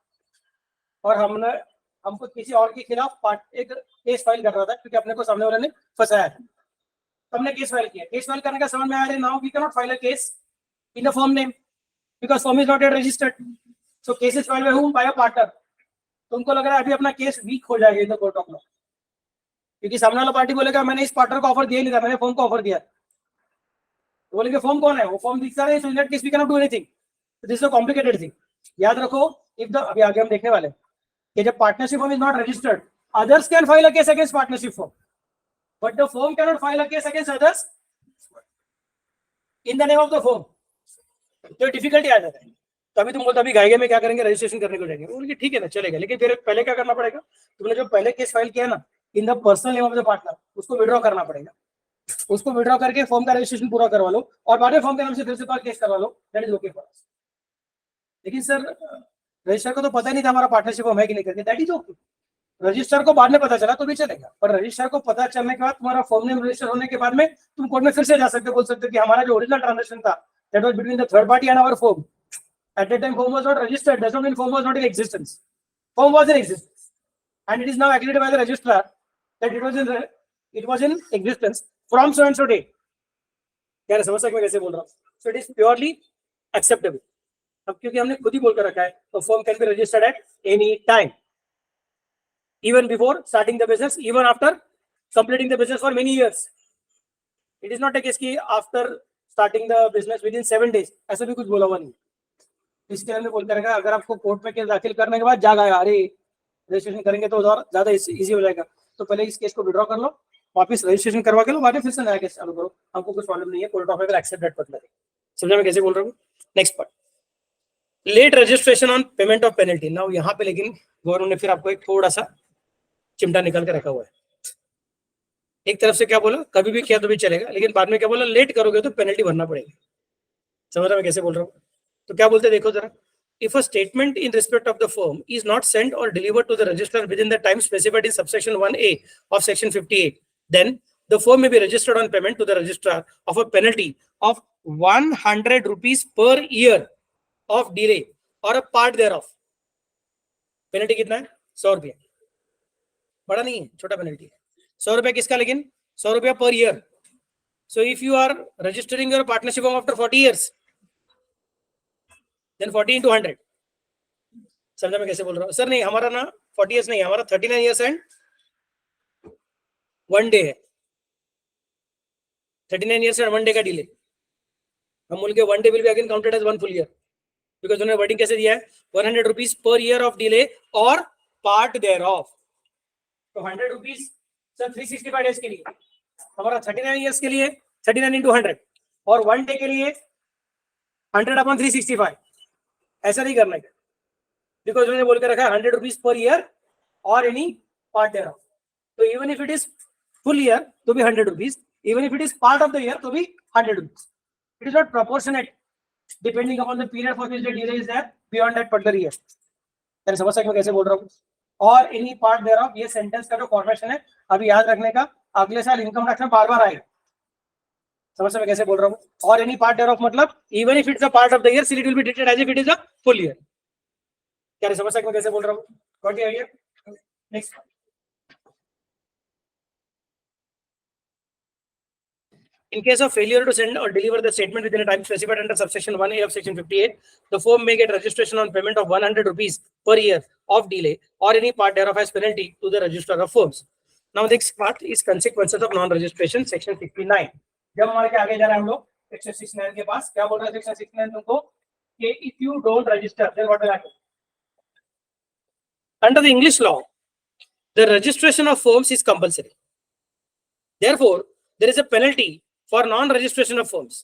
और हमको किसी और के खिलाफ एक केस फाइल कर रहा था क्योंकि अपने को सामने वाले ने फंसाया था। हमने केस फाइल किया, केस फाइल करने का समझ में आ रहा है, now we can not file a case in a firm name because firm is not yet registered, so case is filed by whom? By a partner. तो उनको लग रहा है अभी अपना केस वीक हो जाएगा in the court of law, क्योंकि सामने वाला पार्टी बोलेगा मैंने इस पार्टनर को ऑफर दिया नहीं था, मैंने फर्म को ऑफर दिया। तो बोलेंगे फर्म कौन है? वो फर्म दिखता है, so in that case we can not do anything. This is a complicated thing. याद रखो, इफ द अभी आगे हम देखने वाले कि जब partnership firm is not registered, others can file a case against partnership firm, but the firm cannot file a case against others in the name of the firm. तो डिफिकल्टी आ जाता है। तो अभी तुम बोलते अभी गायगे में क्या करेंगे, रजिस्ट्रेशन करने को जाएंगे, बोलिए ठीक है ना, चलेगा, लेकिन फिर पहले क्या करना पड़ेगा? तुमने जो पहले केस फाइल किया ना in the personal name of the partner, उसको विड्रॉ करना पड़ेगा। उसको विड्रॉ करके फर्म का रजिस्ट्रेशन पूरा करवा लो और बाद में फर्म के नाम से फिर से केस करवा लो, that is okay for us. लेकिन सर रजिस्टर को तो पता नहीं था हमारा पार्टनरशिप फर्म है कि नहीं करके, दैट इज ओके। रजिस्टर को बाद में पता चला तो भी चलेगा, पर रजिस्टर को पता चलने के बाद तुम्हारा फर्म नेम रजिस्टर होने के बाद में तुम कोर्ट में फिर से जा सकते हो, बोल सकते हो कि हमारा जो ओरिजिनल ट्रांजैक्शन था that was between the third party and our firm, at that time firm was not registered, does not mean firm was not in existence, firm was in existence and it is now agreed by the registrar that it was in existence from so and so day. क्या समझ सकते मैं कैसे बोल रहा हूँ? So it is purely acceptable. अब क्योंकि हमने खुद ही बोल कर रखा है, तो firm can be registered at any time, even before starting the business, even after completing the business for many years. It is not a case कि after starting the business within 7 days, ऐसा भी कुछ बोला हुआ नहीं। इसके हमने बोलते रहेगा अगर आपको कोर्ट में केस दाखिल करने के बाद जाग आया अरे रजिस्ट्रेशन करेंगे तो और ज्यादा इजी हो जाएगा, तो पहले इस केस को विड्रॉ कर लो, वापस रजिस्ट्रेशन करवा के लो, बाद में फिर से नया केस चालू करो, हमको कुछ प्रॉब्लम नहीं है, court of will accept that particular. समझा मैं कैसे बोल रहा हूँ? Next part, late registration on payment of penalty. Now यहाँ पे लेकिन गवर्नमेंट ने फिर आपको एक थोड़ा सा चिमटा निकाल के रखा हुआ है। एक तरफ से क्या बोला, कभी भी किया तो भी चलेगा, लेकिन बाद में क्या बोला, लेट करोगे तो पेनल्टी भरना पड़ेगा। समझ रहा मैं कैसे बोल रहा हूँ? तो क्या बोलते हैं देखो जरा, if a statement in respect of the firm is not sent or delivered to the registrar within the time specified in subsection 1A of section 58, then the firm may be registered on payment to the registrar of a penalty of 100 rupees per year of delay or a part thereof. Penalty कितना है? 100 रुपया, बड़ा नहीं है, छोटा पेनल्टी है। 100 रुपया किसका? लेकिन 100 रुपया per year. So if you are registering your partnership after 40 years, then 40 into 100. समझा मैं कैसे बोल रहा हूँ? सर नहीं, हमारा ना 40 years नहीं, हमारा 39 years and 1 day है। 39 years and 1 day का डिले। हम बोल के 1 day will be again counted as 1 full year, because उन्होंने वर्डिंग कैसे दिया है? 100 rupees per year of delay or part thereof. तो 100 rupees सर 365 days के लिए, हमारा 39 years के लिए 39 into 100, और 1 day के लिए 100 upon 365। ऐसा नहीं करना है, बिकॉज उन्होंने बोल के रखा है 100 rupees per year or any part thereof. तो even if it is full year तो भी 100 rupees, even if it is part of the year तो भी 100 rupees. It is not proportionate depending upon the period for which the delay is there beyond that particular year. मैंने समझ सकते कैसे बोल रहा हूँ? और एनी पार्ट देयरऑफ, ये सेंटेंस का जो फॉर्मेशन है अभी याद रखने का, अगले साल इनकम टैक्स में बार बार आएगा। समझ सकते कैसे बोल रहा हूँ? और एनी पार्ट देयरऑफ मतलब even if it's a part of the year, still it will be treated as if it is a full year. क्या समझ सकते कैसे बोल रहा हूँ? Got your idea? Next, in case of failure to send or deliver the statement within a time specified under subsection 1A of section 58, the firm may get registration on payment of 100 rupees per year of delay or any part thereof as penalty to the registrar of firms. Now the next part is consequences of non-registration, section 69. जब हमारे के आगे जा रहे हैं हम लोग section 69 के पास, क्या बोल रहा है section 69 तुमको कि if you don't register then what will happen? Under the English law, the registration of firms is compulsory. Therefore, there is a penalty for non-registration of firms.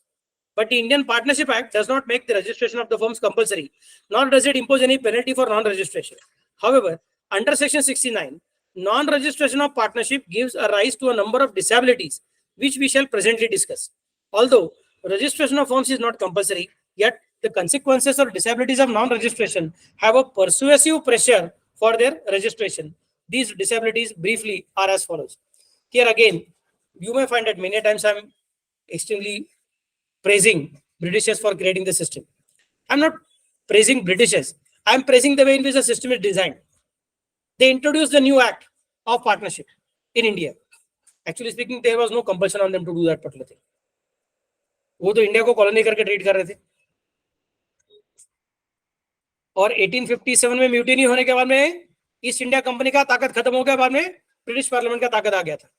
But the Indian Partnership Act does not make the registration of the firms compulsory, nor does it impose any penalty for non-registration. However, under section 69, non-registration of partnership gives a rise to a number of disabilities, which we shall presently discuss. Although registration of firms is not compulsory, yet the consequences or disabilities of non-registration have a persuasive pressure for their registration. These disabilities briefly are as follows. Here again, you may find that many times I'm extremely praising Britishers for creating the system. I'm not praising Britishers. I'm praising the way in which the system is designed. They introduced the new act of partnership in India. Actually speaking, there was no compulsion on them to do that particular thing. वो तो इंडिया को कॉलोनी करके ट्रीट कर रहे थे, और 1857 में म्यूटिनी होने के बाद में ईस्ट इंडिया कंपनी का ताकत खत्म हो गया, बाद में ब्रिटिश पार्लियामेंट का ताकत आ गया था।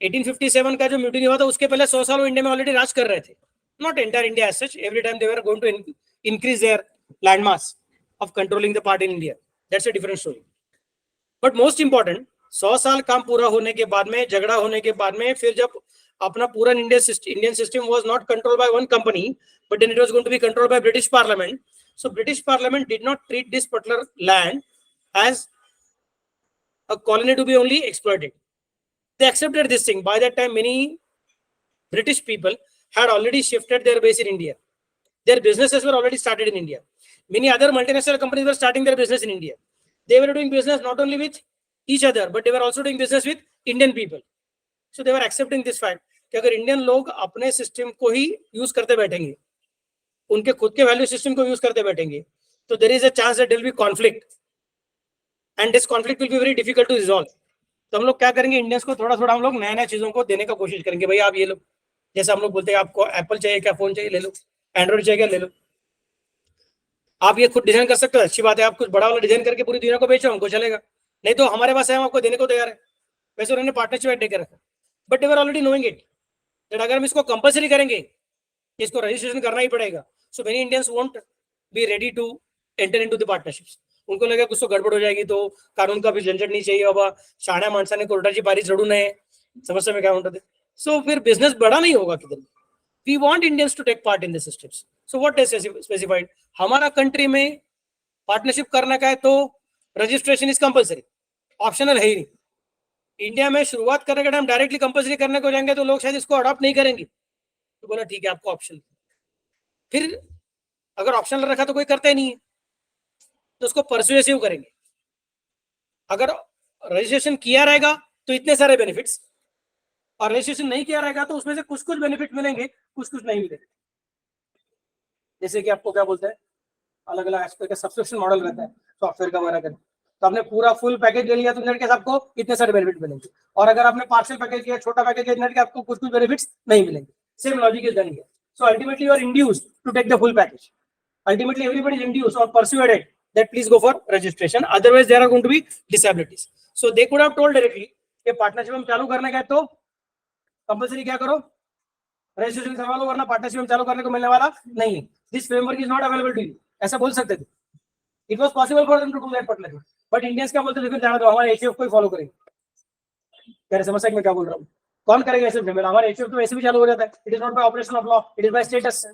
1857 का जो म्यूटिनी हुआ था उसके पहले 100 साल वो इंडिया में ऑलरेडी राज कर रहे थे। Not entire India as such, every time they were going to increase their land mass of controlling the part in India, that's a different story. But most important, 100 साल काम पूरा होने के बाद में, झगड़ा होने के बाद में, फिर जब अपना पूरा Indian system was not controlled by one company but then it was going to be controlled by British Parliament. So British Parliament did not treat this particular land as a colony to be only exploited. They accepted this thing. By that time, many British people had already shifted their base in India. Their businesses were already started in India. Many other multinational companies were starting their business in India. They were doing business not only with each other, but they were also doing business with Indian people. So they were accepting this fact कि अगर इंडियन लोग अपने सिस्टम को ही यूज करते बैठेंगे, उनके खुद के वैल्यू सिस्टम को यूज करते बैठेंगे, तो there is a chance that there will be conflict and this conflict will be very difficult to resolve. तो हम लोग क्या करेंगे, इंडियंस को थोड़ा थोड़ा हम लोग नया नया चीजों को देने का कोशिश करेंगे. भाई आप ये लो, जैसे हम लोग बोलते हैं आपको एप्पल चाहिए क्या, फोन चाहिए ले लो, एंड्रॉइड चाहिए क्या ले लो, आप ये खुद डिजाइन कर सकते हो, अच्छी बात है. आप कुछ बड़ा वाला डिजाइन करके पूरी दुनिया को बेचो, हमको चलेगा. नहीं तो हमारे पास है, हम आपको देने को तैयार है. वैसे उन्होंने पार्टनरशिप ऐड देकर रखा, but they were already knowing it that अगर हम इसको कंपल्सरी करेंगे, इसको रजिस्ट्रेशन करना ही पड़ेगा. So many Indians won't be ready to enter into the partnerships. उनको लगेगा कुछ तो गड़बड़ हो जाएगी, तो कानून का भी झंझट नहीं चाहिए बाबा, शहाण्या माणसाने कोर्टाची पारी चढू नये, समस्या में क्या म्हणतात. सो फिर बिजनेस बड़ा नहीं होगा किधर. We want Indians to take part in the systems. So what is specified? हमारा कंट्री में पार्टनरशिप करना का है तो रजिस्ट्रेशन इज कंपल्सरी, ऑप्शनल है ही नहीं. इंडिया में शुरुआत करने का टाइम डायरेक्टली कंपल्सरी करने को जाएंगे तो लोग शायद इसको अडॉप्ट नहीं करेंगे, तो बोला ठीक है आपको ऑप्शन. फिर अगर ऑप्शनल रखा तो कोई करता ही नहीं है, तो उसको परसुएसिव करेंगे। अगर रजिस्ट्रेशन किया रहेगा तो इतने सारे बेनिफिट्स, और रजिस्ट्रेशन नहीं किया रहेगा तो उसमें से कुछ कुछ बेनिफिट मिलेंगे, कुछ कुछ नहीं मिलेंगे। जैसे कि आपको क्या बोलते हैं, अलग अलग एस्पेक्ट का सब्सक्रिप्शन मॉडल रहता है सॉफ्टवेयर का वगैरह करके, तो आपने पूरा फुल पैकेज ले लिया तो इंटरनेट के आपको इतने सारे बेनिफिट मिलेंगे, और अगर आपने पार्शियल पैकेज किया, छोटा पैकेज किया इंटरनेट के, आपको कुछ कुछ बेनिफिट्स नहीं मिलेंगे। Same logic is done here. So ultimately you are induced to take the full package. Ultimately, everybody is induced or persuaded that please go for registration. Otherwise, there are going to be disabilities. So they could have told directly कि पार्टनरशिप हम चालू करने का है तो कंपलसरी क्या करो, रजिस्ट्रेशन करवा लो, वरना पार्टनरशिप हम चालू करने को मिलने वाला नहीं है। This framework is not available to you, ऐसा बोल सकते थे। It was possible for them to do that partnership, but Indians क्या बोलते थे, फिर जाना दो, हमारे एचएफ को ही फॉलो करेंगे। कह रहे समझ में क्या बोल रहा हूँ, कौन करेगा एचएफ में, हमारे एचएफ तो वैसे भी चालू हो जाता है। It is not bye operation of law, it is by status.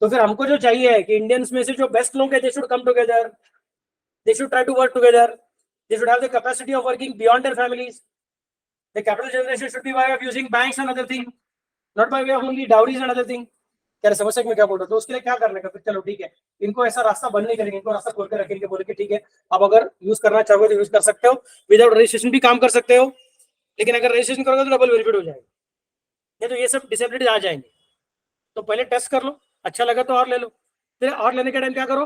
तो फिर हमको जो चाहिए है कि इंडियंस में से जो बेस्ट लोग हैं, they should come together, they should try to work together, they should have the capacity of working beyond their families. The capital generation should be by of using banks and other thing, not by way of only dowries and other thing. क्या समझ में क्या बोल रहा हूं, तो उसके लिए क्या करने का, फिर चलो ठीक है, इनको ऐसा रास्ता बंद नहीं करेंगे, इनको रास्ता खोल कर रखेंगे, बोले कि ठीक है आप अगर यूज करना चाहोगे तो यूज कर सकते हो, विदाउट रजिस्ट्रेशन भी काम कर सकते हो, लेकिन अगर रजिस्ट्रेशन करोगे तो डबल बेनिफिट हो जाएगा, नहीं तो ये सब डिसेबिलिटीज आ जाएंगे। तो पहले टेस्ट कर लो, अच्छा लगा तो और ले लो, फिर और लेने के टाइम क्या करो,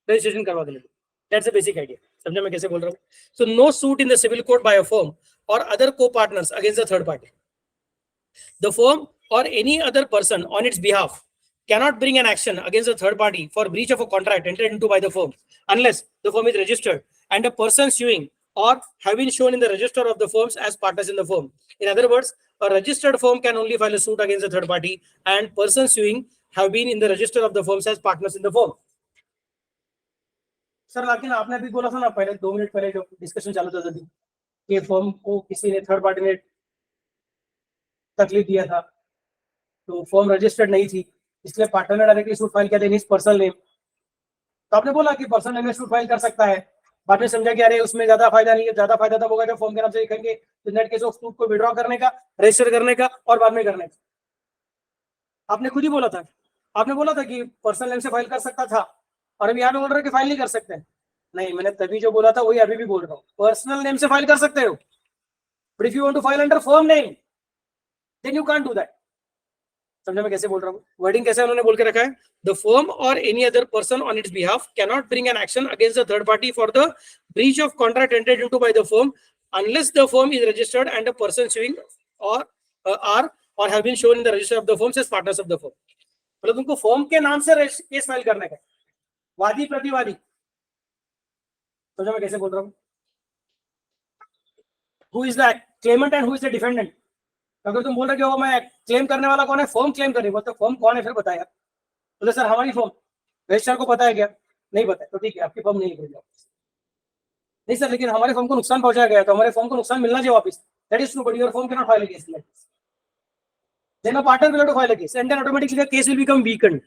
रजिस्ट्रेशन करवा दे। दैट्स द बेसिक आइडिया, समझा मैं कैसे बोल रहा हूँ। So no suit in the civil court by a firm or other copartners against the third party. The firm or any other person on its behalf cannot bring an action against the third party for breach of a contract entered into by the firm unless the firm is registered and a person suing or have been shown in the register of the firms as partners in the firm. In other words, a registered firm can only file a suit against the third party and persons suing have been in the register of the firms as partners in the firm. Sir लेकिन आपने अभी बोला था ना पहले 2 मिनट पहले जो डिस्कशन चालू था तभी कि फर्म को किसी ने थर्ड पार्टी ने तकलीफ दिया था, तो फॉर्म रजिस्टर्ड नहीं थी, इसलिए पार्टनर ने डायरेक्टली सूट फाइल किया था इन हिज पर्सनल नेम। तो आपने बोला कि पर्सनल नेम में सूट फाइल कर सकता है, बाद में समझा कि अरे उसमें ज्यादा फायदा नहीं है, ज्यादा फायदा तब होगा जब फॉर्म के नाम से लिखेंगे, तो नेट केस ऑफ सूट को विड्रॉ करने का, रजिस्टर करने का और बाद में करने का। आपने खुद ही बोला था, आपने बोला था कि पर्सनल नेम से फाइल कर सकता था, और अभी यहाँ पे बोल रहे कि फाइल नहीं कर सकते। नहीं, मैंने तभी जो बोला था वही अभी भी बोल रहा हूँ, पर्सनल नेम से फाइल कर सकते हो, but if you want to file under firm name then you can't do that. समझा मैं कैसे बोल रहा हूँ, वर्डिंग कैसे उन्होंने बोल के रखा है, the firm or any other person on its behalf can not bring an action against the third party for the breach of contract entered into by the firm unless the firm is registered and the person suing or are or have been shown in the register of the firm as partners of the firm. मतलब उनको फर्म के नाम से केस फाइल करने का, वादी प्रतिवादी। समझा मैं कैसे बोल रहा हूँ, who is the Clement and who is the defendant. अगर तुम बोल रहे हो मैं क्लेम करने वाला कौन है, फॉर्म क्लेम कर रही है, तो फॉर्म कौन है फिर बताया, तो सर हमारी फॉर्म, रजिस्ट्रार को पता है क्या, नहीं पता है, तो ठीक है आपकी फॉर्म नहीं लिख रही, नहीं सर लेकिन हमारे फॉर्म को नुकसान पहुंचाया गया, तो हमारे फॉर्म को नुकसान मिलना चाहिए वापस, that is true, but your form can not file a case, then a partner will have to file a case and then automatically the case will become weakened.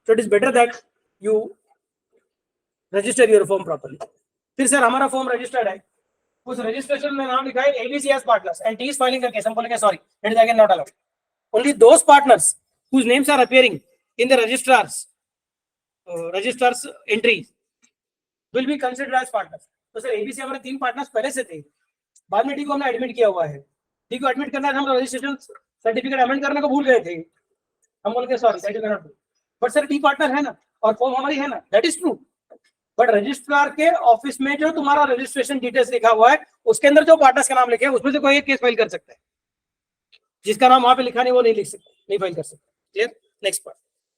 So it is better that you register your firm properly. फिर सर हमारा फॉर्म रजिस्टर्ड है, उस रजिस्ट्रेशन में नाम लिखा है ABC as partners and T is filing the case, हम बोलेंगे sorry, it is again not allowed. Only those partners whose names are appearing in the registrar's entries will be considered as partners. तो सर ABC हमारे 3 पार्टनर्स पहले से थे, बाद में टी को हमने एडमिट किया हुआ है, टी को एडमिट करना है, हम रजिस्ट्रेशन सर्टिफिकेट अमेंड करने को भूल गए थे, हम बोल के sorry that is not true, but sir T partner है ना और फॉर्म हमारी है ना, that is true, but registrar के ऑफिस में जो तुम्हारा रजिस्ट्रेशन डिटेल्स लिखा हुआ है उसके अंदर जो पार्टनर्स का नाम लिखे हैं उसमें से कोई एक केस फाइल कर सकता है, जिसका नाम वहां पे लिखा नहीं वो नहीं लिख सकता, नहीं फाइल कर सकता। Clear. Next part,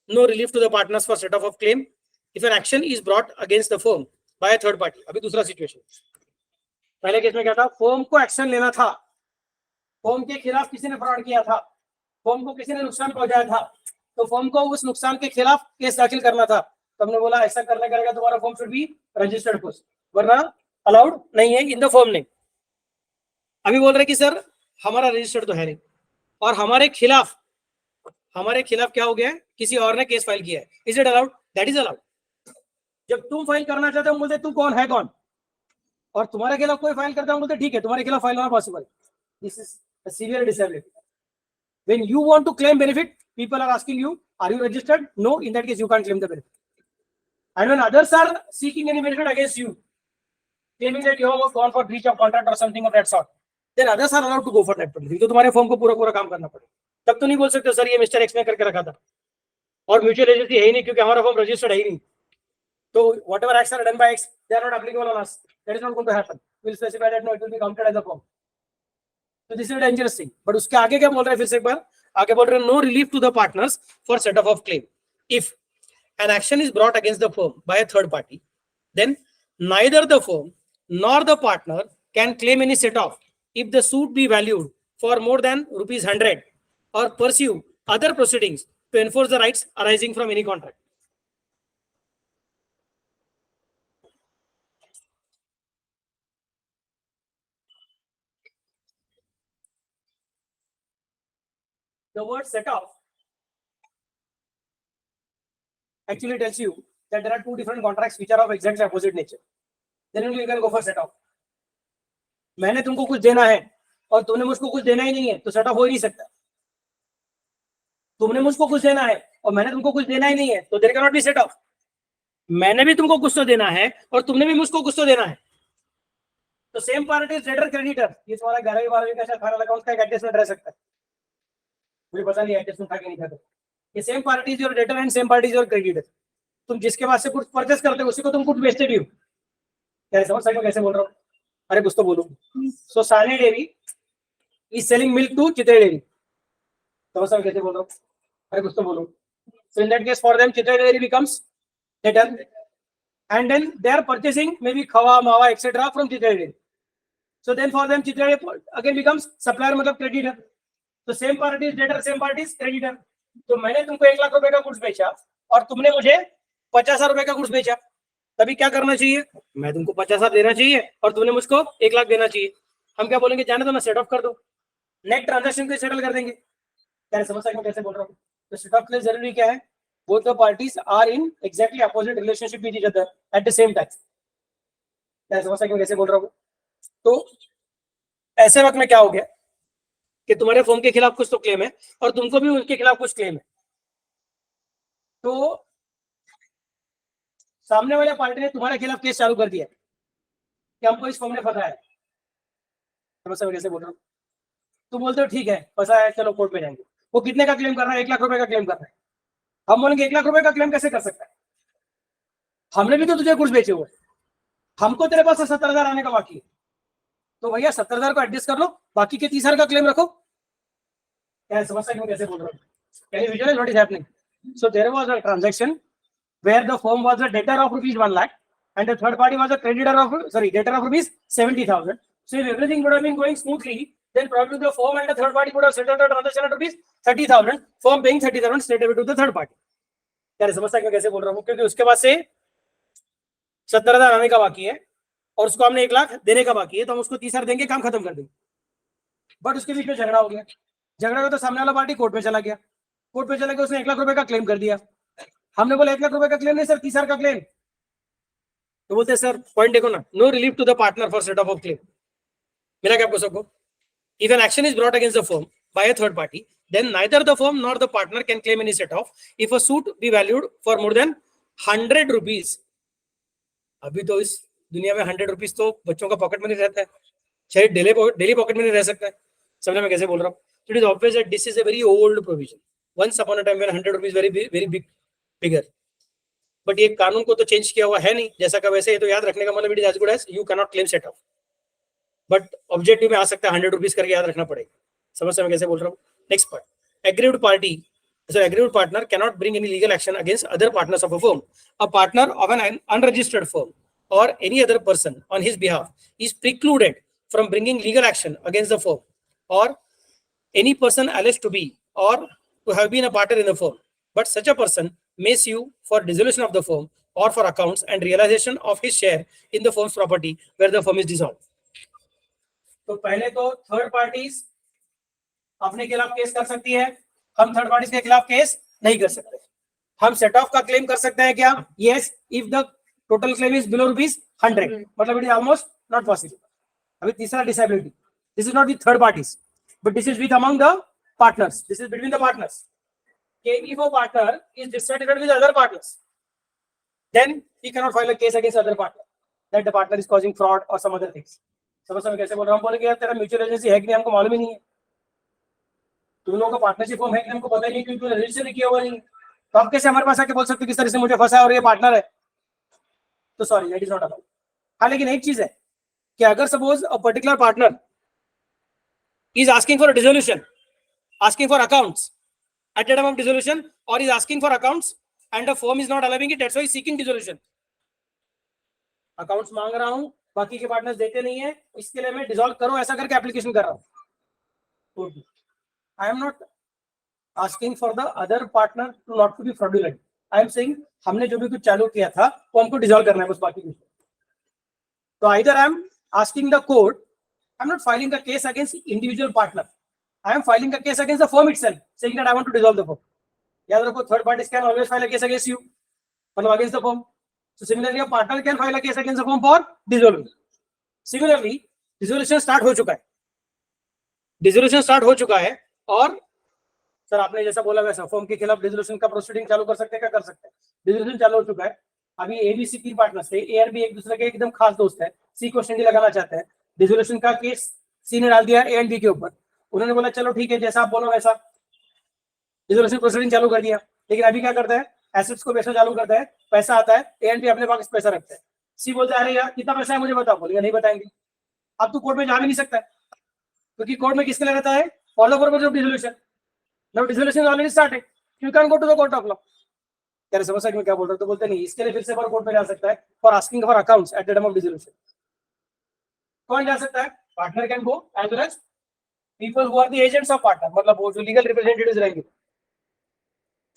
no relief to the partners for set off claim if an action is brought against the firm by a third party. अभी दूसरा सिचुएशन, पहले केस में क्या था, फर्म को एक्शन लेना था, फर्म के खिलाफ किसी ने फ्रॉड किया था, फर्म को किसी ने नुकसान पहुंचाया था, तो फर्म को उस नुकसान के खिलाफ केस दाखिल करना था, तो हमने बोला ऐसा करने करेगा तुम्हारा firm should be registered first, वरना अलाउड नहीं है इन द फर्म नेम। अभी बोल रहे कि सर हमारा रजिस्टर्ड तो है नहीं और हमारे खिलाफ क्या हो गया है, किसी और ने केस फाइल किया है, is it allowed, that is allowed. जब तुम फाइल करना चाहते हो बोलते तू कौन है कौन, और तुम्हारे खिलाफ कोई फाइल करता है बोलते ठीक है तुम्हारे खिलाफ फाइल होना possible, this is a severe disability. When you want to claim benefit, people are asking you, are you registered? No, in that case, you can't claim the benefit. And when others are seeking any benefit against you, claiming that you have gone for breach of contract or something of that sort, then others are allowed to go for that penalty. तो तुम्हारे फॉर्म को पूरा काम करना पड़ेगा. तब तो नहीं बोल सकते सर ये मिस्टर एक्स ने करके रखा था और म्यूचुअल रजिस्ट्री है ही नहीं क्योंकि हमारा फॉर्म रजिस्टर्ड है ही नहीं. So whatever acts are done by X, they are not applicable on us. That is not going to happen. We will specify that no, it will be counted as a form. So this is a dangerous thing. But उसके आगे क्या बोल रहे हैं फिर से एक बार आगे बोल रहे हैं no relief to the partners for set off of claim. If an action is brought against the firm by a third party, then neither the firm nor the partner can claim any set off if the suit be valued for more than ₹100 or pursue other proceedings to enforce the rights arising from any contract. The word set off actually tells you that there are two different contracts which are of exactly opposite nature. Then only you can go for set off. मैंने तुमको कुछ देना है और तुमने मुझको कुछ देना ही नहीं है तो सेट ऑफ हो ही नहीं सकता. तुमने मुझको कुछ देना है और मैंने तुमको कुछ देना ही नहीं है तो there can not be set off. मैंने भी तुमको कुछ तो देना है और तुमने भी मुझको कुछ तो देना है. तो same party is debtor creditor. ये तुम्हारा 11वीं 12वीं का शायद फाइनल अकाउंट का एक एडजस्टमेंट रह सकता है. मुझे पता नहीं एडजस्टमेंट था कि नहीं था. तो ये same party is your debtor and same party is your creditor. तुम जिसके पास से कुछ परचेस करते हो उसी को तुम कुछ बेचते भी हो. क्या समझ सकते हो कैसे बोल रहा हूँ? अरे कुछ तो बोलो. So Sani dairy is selling milk to Chitre dairy. समझ सकते कैसे बोल रहा हूँ? अरे कुछ तो बोलो. So in that case for them Chitra Dairy becomes debtor and then they are purchasing maybe Khawa, Mawa etc. from Chitra Dairy. So then for them Chitra Dairy again becomes supplier मतलब creditor. So same party is debtor, same party is creditor. तो मैंने तुमको 1 लाख रुपए का गुड्स बेचा और तुमने मुझे 50,000 रुपए का गुड्स बेचा. तभी क्या करना चाहिए? मैं तुमको 50,000 देना चाहिए और तुमने मुझको 1 लाख देना चाहिए. हम क्या बोलेंगे? जाने दो ना, सेट ऑफ कर दो, नेट ट्रांजैक्शन को सेटल कर देंगे. क्या समझ सकते हो कैसे बोल रहा हूँ? तो सेट ऑफ के लिए जरूरी क्या है? Both the parties are in exactly opposite relationship with each other at the same time. क्या समझ सकते हो कैसे बोल रहा हूँ? तो ऐसे वक्त में क्या हो गया कि तुम्हारे फर्म के खिलाफ कुछ तो क्लेम है और तुमको भी उनके खिलाफ कुछ क्लेम है. तो सामने वाले पार्टी ने तुम्हारे खिलाफ केस चालू कर दिया कि हमको इस फर्म ने फंसाया है. समझ सकते हो कैसे बोल रहा हूँ? तुम बोलते हो ठीक है फंसा है, चलो कोर्ट में जाएंगे. वो कितने का क्लेम कर रहा है? 1 लाख रुपए का क्लेम कर रहा है. हम बोलेंगे 1 लाख रुपए का क्लेम कैसे कर सकता है? हमने भी तो तुझे कुछ बेचे हुए, हमको तेरे पास 70,000 आने का बाकी है. तो भैया 70,000 को एडजस्ट कर लो, बाकी के 30,000 का क्लेम रखो. क्या समझ सकते हो कैसे बोल रहा हूँ? Can you visualise what is happening? So there was a transaction where the firm was a debtor of rupees 1 lakh and the third party was a creditor of debtor of rupees 70,000. So if everything would have been going smoothly, then probably the firm and the third party would have settled the transaction at rupees 30,000. Firm paying 30,000 straight away to the third party. क्या समझ सकते हो कैसे बोल रहा हूँ? क्योंकि उसके पास से 70,000 आने का बाकी है और उसको हमने 1 लाख देने का बाकी है तो हम उसको 30,000 देंगे, काम खत्म कर देंगे. बट उसके बीच में झगड़ा हो गया. झगड़ा हो तो सामने वाला पार्टी कोर्ट में चला गया. कोर्ट में चला गया, उसने 1 लाख रुपए का क्लेम कर दिया. हमने बोला 1 लाख रुपए का क्लेम नहीं सर, 30,000 का क्लेम. तो बोलते सर पॉइंट देखो ना, no relief to the partner for set off off claim. मिला क्या आपको सबको? If an action is brought against the firm by a third party, then neither the firm nor the partner can claim any set off if a suit be valued for more than 100 rupees. अभी तो इस दुनिया में 100 रुपीज तो बच्चों का पॉकेट मनी रहता है, शायद डेली पॉकेट मनी रह सकता है. समझ में कैसे बोल रहा हूँ? It is obvious that this is a very old provision. Once upon a time when 100 rupees very big figure. But ये कानून को तो चेंज किया हुआ है नहीं, जैसा का वैसे. ये तो याद रखने का मतलब it is as good as you cannot claim set off. But objective में आ सकता है 100 रुपीज करके याद रखना पड़ेगा. समझ में कैसे बोल रहा हूँ? Next part, aggrieved party aggrieved partner cannot bring any legal action against other partners of a firm. A partner of N unregistered firm or any other person on his behalf is precluded from bringing legal action against the firm or any person alleged to be or to have been a partner in the firm. But such a person may sue for dissolution of the firm or for accounts and realization of his share in the firm's property where the firm is dissolved. तो पहले तो थर्ड पार्टीज अपने खिलाफ केस कर सकती है, हम थर्ड पार्टीज के खिलाफ केस नहीं कर सकते. हम सेट ऑफ का क्लेम कर सकते हैं क्या? Yes, if the total claim is below ₹100. मतलब it is almost not possible. अभी तीसरा disability, this is not with third parties but this is with among the partners. This is between the partners. KB for partner is dissatisfied with other partners, then he cannot file a case against other partner that the partner is causing fraud or some other things. समझ समझ कैसे बोल रहा हूँ? बोलेंगे यार तेरा म्यूचुअल एजेंसी है कि नहीं, हमको मालूम ही नहीं है, तुम लोगों का पार्टनरशिप फॉर्म है कि हमको पता ही नहीं, क्योंकि तूने रजिस्टर किया हुआ नहीं है, तो आप कैसे हमारे पास आके बोल सकते हो किस तरह से मुझे फंसा है और ये पार्टनर है? तो sorry, that is not allowed. हाँ, लेकिन एक चीज है कि अगर suppose a particular partner is asking for a dissolution, asking for accounts at the time of dissolution, or is asking for accounts and the firm is not allowing it, that's why he is seeking dissolution. Accounts मांग रहा हूं, बाकी के पार्टनर्स देते नहीं है, इसके लिए मैं डिसॉल्व करूं ऐसा करके एप्लीकेशन कर रहा हूं. I am not asking for the other partner to not to be fraudulent. I am saying हमने जो भी कुछ चालू किया था वो हमको डिसॉल्व करना है, बस बाकी कुछ. तो either I am asking the court, I'm not filing a case against individual partner. I am filing a case against the firm itself, saying that I want to dissolve the firm. याद रखो, third parties can always file a case against you, मतलब against the firm. So similarly, a partner can file a case against the firm for dissolving. Similarly, dissolution start हो चुका है. Dissolution start हो चुका है और सर आपने जैसा बोला वैसा फर्म के खिलाफ डिसोल्यूशन का प्रोसीडिंग चालू कर सकते हैं, क्या कर सकते हैं? डिसोल्यूशन चालू हो चुका है. अभी एबीसी तीन पार्टनर्स थे, ए और बी एक दूसरे के एकदम खास दोस्त है, सी को स्टडी लगाना चाहते हैं. डिसोल्यूशन का केस सी ने डाल दिया ए एंड बी के ऊपर. उन्होंने बोला चलो ठीक है, जैसा आप बोलो वैसा, डिसोल्यूशन प्रोसीडिंग चालू कर दिया. लेकिन अभी क्या करता है, एसेट्स को बेचना चालू करता है, पैसा आता है, ए एंड बी अपने पास पैसा रखते हैं. सी बोलता है अरे यार कितना पैसा है मुझे बताओ, बोलेगा नहीं बताएंगे. अब तो कोर्ट में जा भी नहीं सकता है, क्योंकि कोर्ट में किसके लिए रहता है? For the purpose of dissolution. Now dissolution already started, you can go to the court of law. क्या समझ सकते क्या बोल रहे हो? तो बोलते नहीं, इसके लिए फिर से कोर्ट में जा सकता है for asking for accounts at the time of dissolution. कौन जा सकता है? Partner can go as well as people who are the agents of partner, मतलब वो जो लीगल रिप्रेजेंटेटिव्स रहेंगे.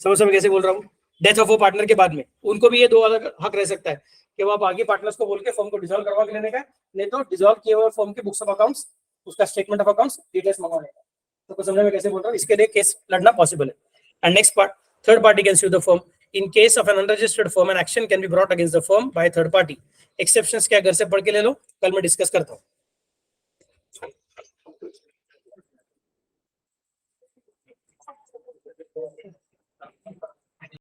समझ कैसे बोल रहा हूँ? डेथ ऑफ वो पार्टनर के बाद में उनको भी ये दो अलग हक रह सकता है कि वो आप आगे पार्टनर्स को बोल के फर्म को डिसॉल्व करवा के लेने का, नहीं तो डिसॉल्व किए हुए फर्म के बुक्स ऑफ अकाउंट्स, उसका स्टेटमेंट ऑफ अकाउंट्स डिटेल्स मंगवाने का. तो समझने में कैसे बोल रहा हूँ? इसके लिए केस लड़ना पॉसिबल है. And next part, third party can sue the firm. In case of an unregistered firm, an action can be brought against the firm by a third party. Exceptions क्या, घर से पढ़ के ले लो, कल मैं डिस्कस करता हूँ.